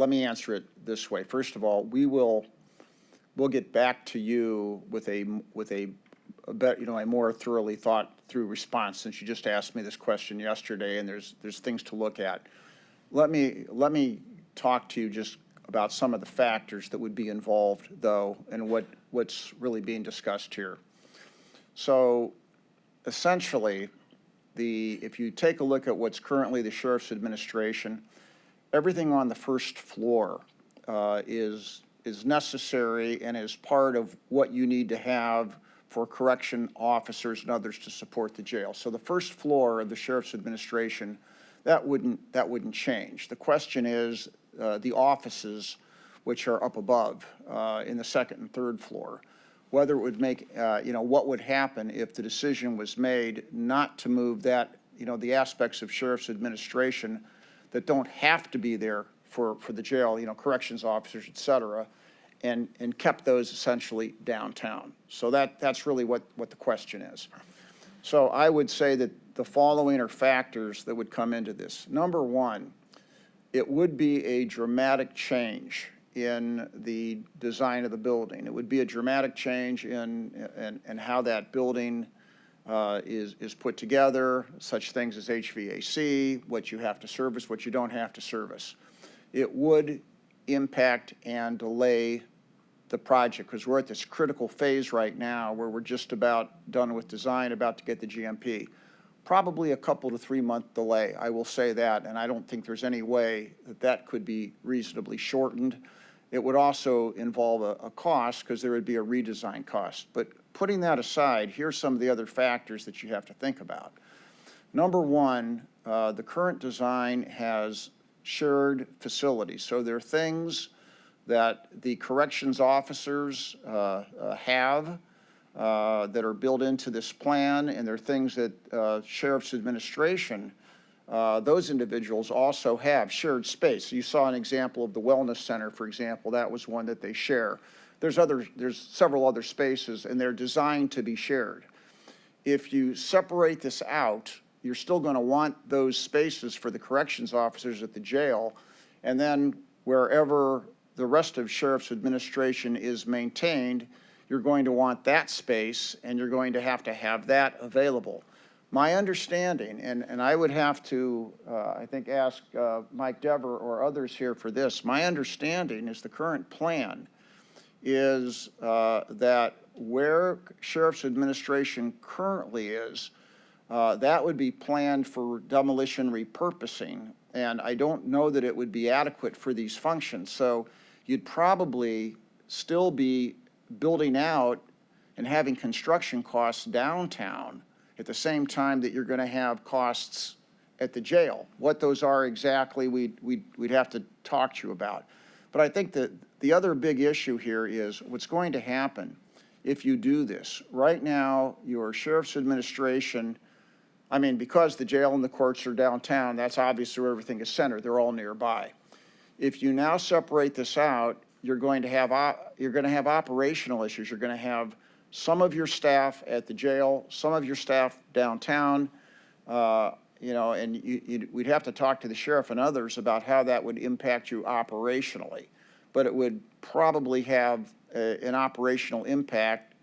me answer it this way. First of all, we'll get back to you with a a more thoroughly thought through response, since you just asked me this question yesterday, and there's things to look at. Let me talk to you just about some of the factors that would be involved, though, and what's really being discussed here. So essentially, if you take a look at what's currently the sheriff's administration, everything on the first floor is necessary and is part of what you need to have for correction officers and others to support the jail. So the first floor of the sheriff's administration, that wouldn't change. The question is the offices which are up above in the second and third floor, whether it would make, what would happen if the decision was made not to move that, the aspects of sheriff's administration that don't have to be there for the jail, corrections officers, et cetera, and kept those essentially downtown. So that's really what the question is. So I would say that the following are factors that would come into this. Number one, it would be a dramatic change in the design of the building. It would be a dramatic change in how that building is put together, such things as HVAC, what you have to service, what you don't have to service. It would impact and delay the project, because we're at this critical phase right now where we're just about done with design, about to get the GMP. Probably a couple to 3 month delay, I will say that, and I don't think there's any way that could be reasonably shortened. It would also involve a cost, because there would be a redesign cost. But putting that aside, here's some of the other factors that you have to think about. Number one, the current design has shared facilities. So there are things that the corrections officers have that are built into this plan, and there are things that Sheriff's Administration, those individuals also have shared space. You saw an example of the Wellness Center, for example. That was one that they share. There's several other spaces, and they're designed to be shared. If you separate this out, you're still going to want those spaces for the corrections officers at the jail, and then wherever the rest of Sheriff's Administration is maintained, you're going to want that space, and you're going to have that available. My understanding, and I would have to, I think, ask Mike Dever or others here for this, my understanding is the current plan is that where Sheriff's Administration currently is, that would be planned for demolition repurposing, and I don't know that it would be adequate for these functions. So you'd probably still be building out and having construction costs downtown at the same time that you're going to have costs at the jail. What those are exactly, we'd have to talk to you about. But I think that the other big issue here is what's going to happen if you do this. Right now, your Sheriff's Administration, I mean, because the jail and the courts are downtown, that's obviously where everything is centered. They're all nearby. If you now separate this out, you're going to have operational issues. You're going to have some of your staff at the jail, some of your staff downtown, and we'd have to talk to the sheriff and others about how that would impact you operationally. But it would probably have an operational impact,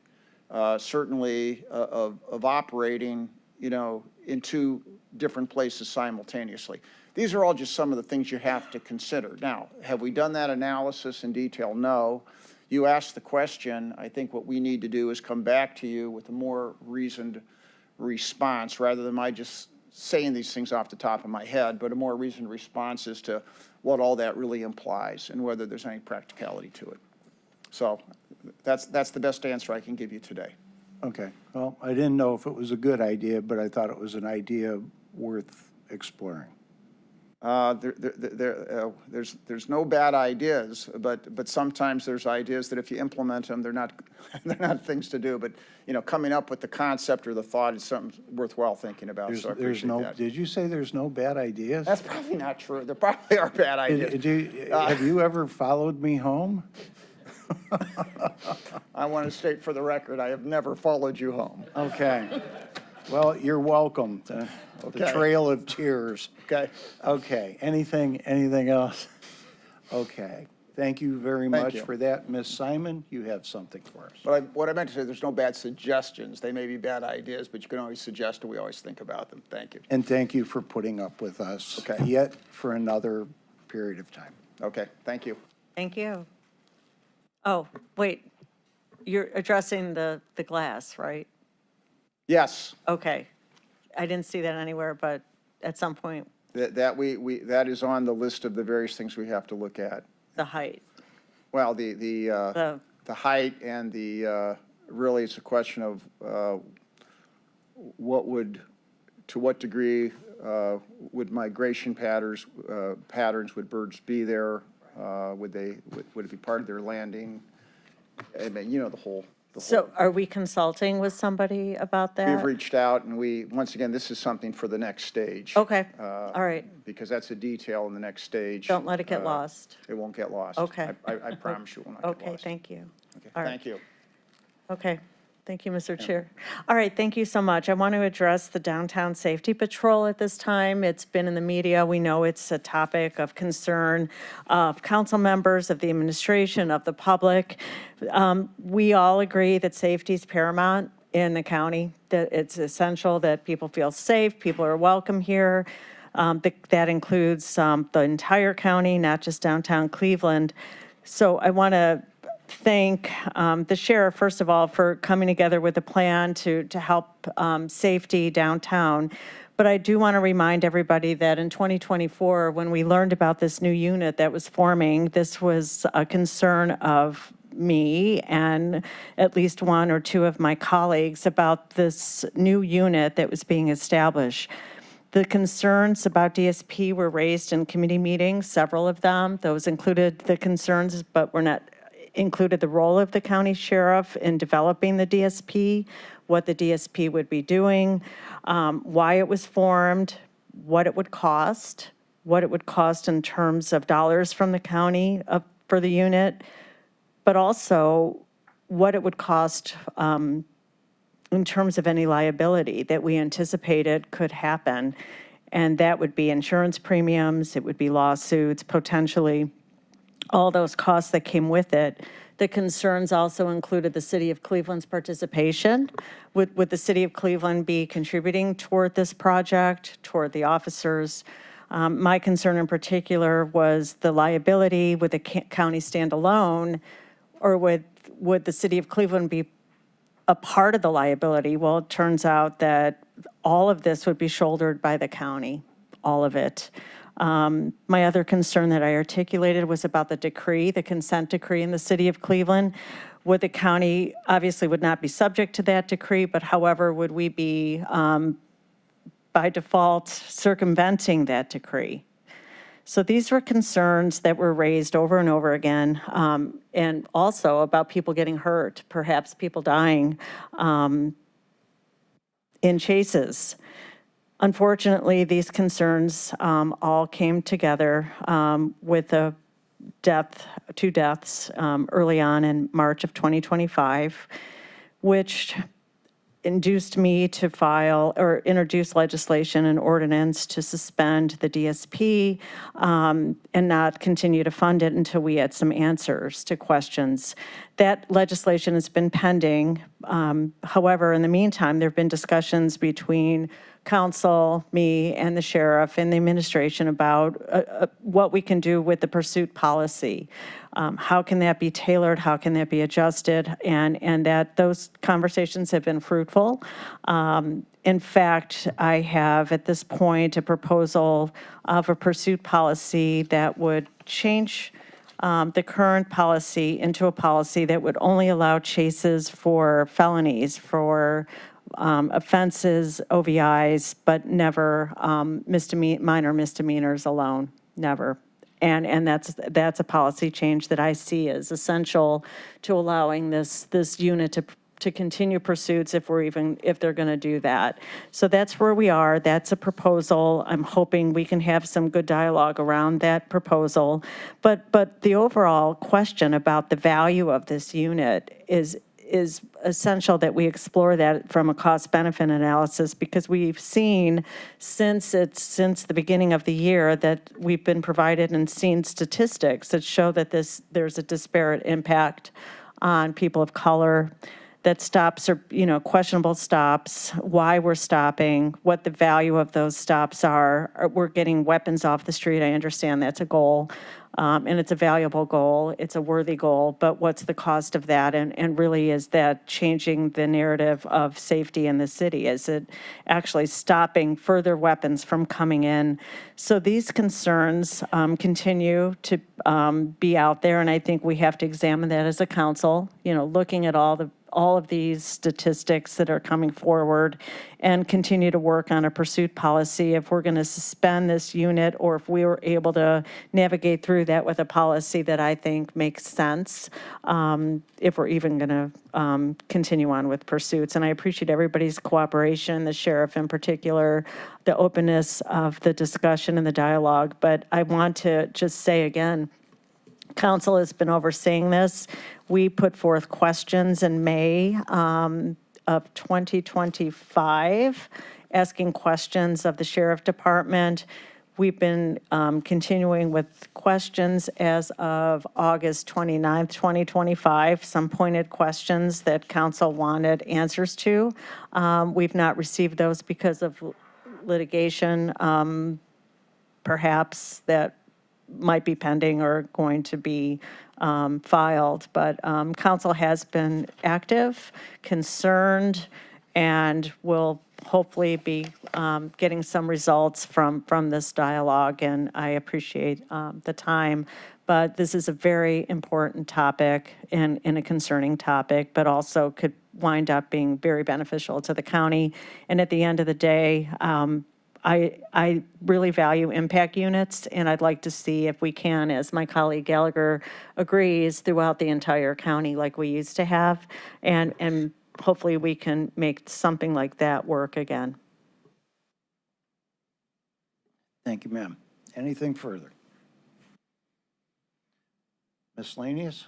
certainly of operating, in two different places simultaneously. These are all just some of the things you have to consider. Now, have we done that analysis in detail? No. You asked the question. I think what we need to do is come back to you with a more reasoned response rather than my just saying these things off the top of my head, but a more reasoned response as to what all that really implies and whether there's any practicality to it. So that's the best answer I can give you today. Okay. Well, I didn't know if it was a good idea, but I thought it was an idea worth exploring. There's no bad ideas, but sometimes there's ideas that if you implement them, they're not things to do. But coming up with the concept or the thought is something worthwhile thinking about. So I appreciate that. Did you say there's no bad ideas? That's probably not true. There probably are bad ideas. Have you ever followed me home? I want to state for the record, I have never followed you home. Okay. Well, you're welcome. The Trail of Tears. Okay. Okay. Anything else? Okay. Thank you very Thank much you. for that. Ms. Simon, you have something for us. But what I meant to say, there's no bad suggestions. They may be bad ideas, but you can always suggest, and we always think about them. Thank you. And thank you for putting up with us Okay. yet for another period of time. Okay, thank you. Thank you. Oh, wait, you're addressing the glass, right? Yes, Okay. I didn't see that anywhere, but at some point, that is on the list of the various things we have to look at. the height, Well, the, the height and the, really, it's a question of to what degree would migration patterns, would birds be there? Would it be part of their landing? I mean, you know, the whole. so are we consulting with somebody about that? We've reached out and once again, this is something for the next stage. Okay, all right. Because that's a detail in the next stage. Don't let it get lost. It won't get lost. Okay. I promise you it will not get lost. Okay, thank you. Okay, All right. thank you. Okay, thank you, Mr. Chair. All right, thank you so much. I want to address the Downtown Safety Patrol at this time. It's been in the media. We know it's a topic of concern of council members, of the administration, of the public. We all agree that safety is paramount in the county, that it's essential that people feel safe, people are welcome here. That includes the entire county, not just downtown Cleveland. So I want to thank the sheriff, first of all, for coming together with a plan to help safety downtown. But I do want to remind everybody that in 2024, when we learned about this new unit that was forming, this was a concern of me and at least one or two of my colleagues about this new unit that was being established. The concerns about DSP were raised in committee meetings, several of them. Those included the concerns, but were not included the role of the county sheriff in developing the DSP, what the DSP would be doing, why it was formed, what it would cost in terms of dollars from the county for the unit, but also what it would cost in terms of any liability that we anticipated could happen. And that would be insurance premiums, it would be lawsuits, potentially all those costs that came with it. The concerns also included the city of Cleveland's participation. Would the city of Cleveland be contributing toward this project, toward the officers? My concern in particular was the liability. Would the county stand alone, or would the city of Cleveland be a part of the liability? Well, it turns out that all of this would be shouldered by the county, all of it. My other concern that I articulated was about the decree, the consent decree in the city of Cleveland. Would the county, obviously would not be subject to that decree, but however, would we be by default circumventing that decree? So these were concerns that were raised over and over again, and also about people getting hurt, perhaps people dying in chases. Unfortunately, these concerns all came together with two deaths early on in March of 2025, which induced me to file or introduce legislation and ordinance to suspend the DSP and not continue to fund it until we had some answers to questions. That legislation has been pending. However, in the meantime, there have been discussions between council, me, and the sheriff and the administration about what we can do with the pursuit policy. How can that be tailored? How can that be adjusted? And that those conversations have been fruitful. In fact, I have at this point a proposal of a pursuit policy that would change the current policy into a policy that would only allow chases for felonies, for offenses, OVIs, but never minor misdemeanors alone, never. And that's a policy change that I see as essential to allowing this unit to continue pursuits if they're going to do that. So that's where we are. That's a proposal. I'm hoping we can have some good dialogue around that proposal. But the overall question about the value of this unit is is essential that we explore that from a cost-benefit analysis, because we've seen since the beginning of the year that we've been provided and seen statistics that show that there's a disparate impact on people of color, that stops are, questionable stops, why we're stopping, what the value of those stops are. We're getting weapons off the street. I understand that's a goal, and it's a valuable goal. It's a worthy goal, but what's the cost of that? And really, is that changing the narrative of safety in the city? Is it actually stopping further weapons from coming in? So these concerns continue to be out there, and I think we have to examine that as a council, looking at all of these statistics that are coming forward, and continue to work on a pursuit policy if we're going to suspend this unit, or if we were able to navigate through that with a policy that I think makes sense, if we're even going to continue on with pursuits. And I appreciate everybody's cooperation, the sheriff in particular, the openness of the discussion and the dialogue. But I want to just say again, Council has been overseeing this. We put forth questions in May of 2025, asking questions of the Sheriff Department. We've been continuing with questions as of August 29th, 2025, some pointed questions that Council wanted answers to. We've not received those because of litigation, perhaps, that might be pending or going to be filed. But council has been active, concerned, and will hopefully be getting some results from this dialogue. And I appreciate the time. But this is a very important topic and a concerning topic, but also could wind up being very beneficial to the county. And at the end of the day, I really value impact units, and I'd like to see if we can, as my colleague Gallagher agrees, throughout the entire county like we used to have, and hopefully we can make something like that work again. Thank you, ma'am. Anything further? Miscellaneous?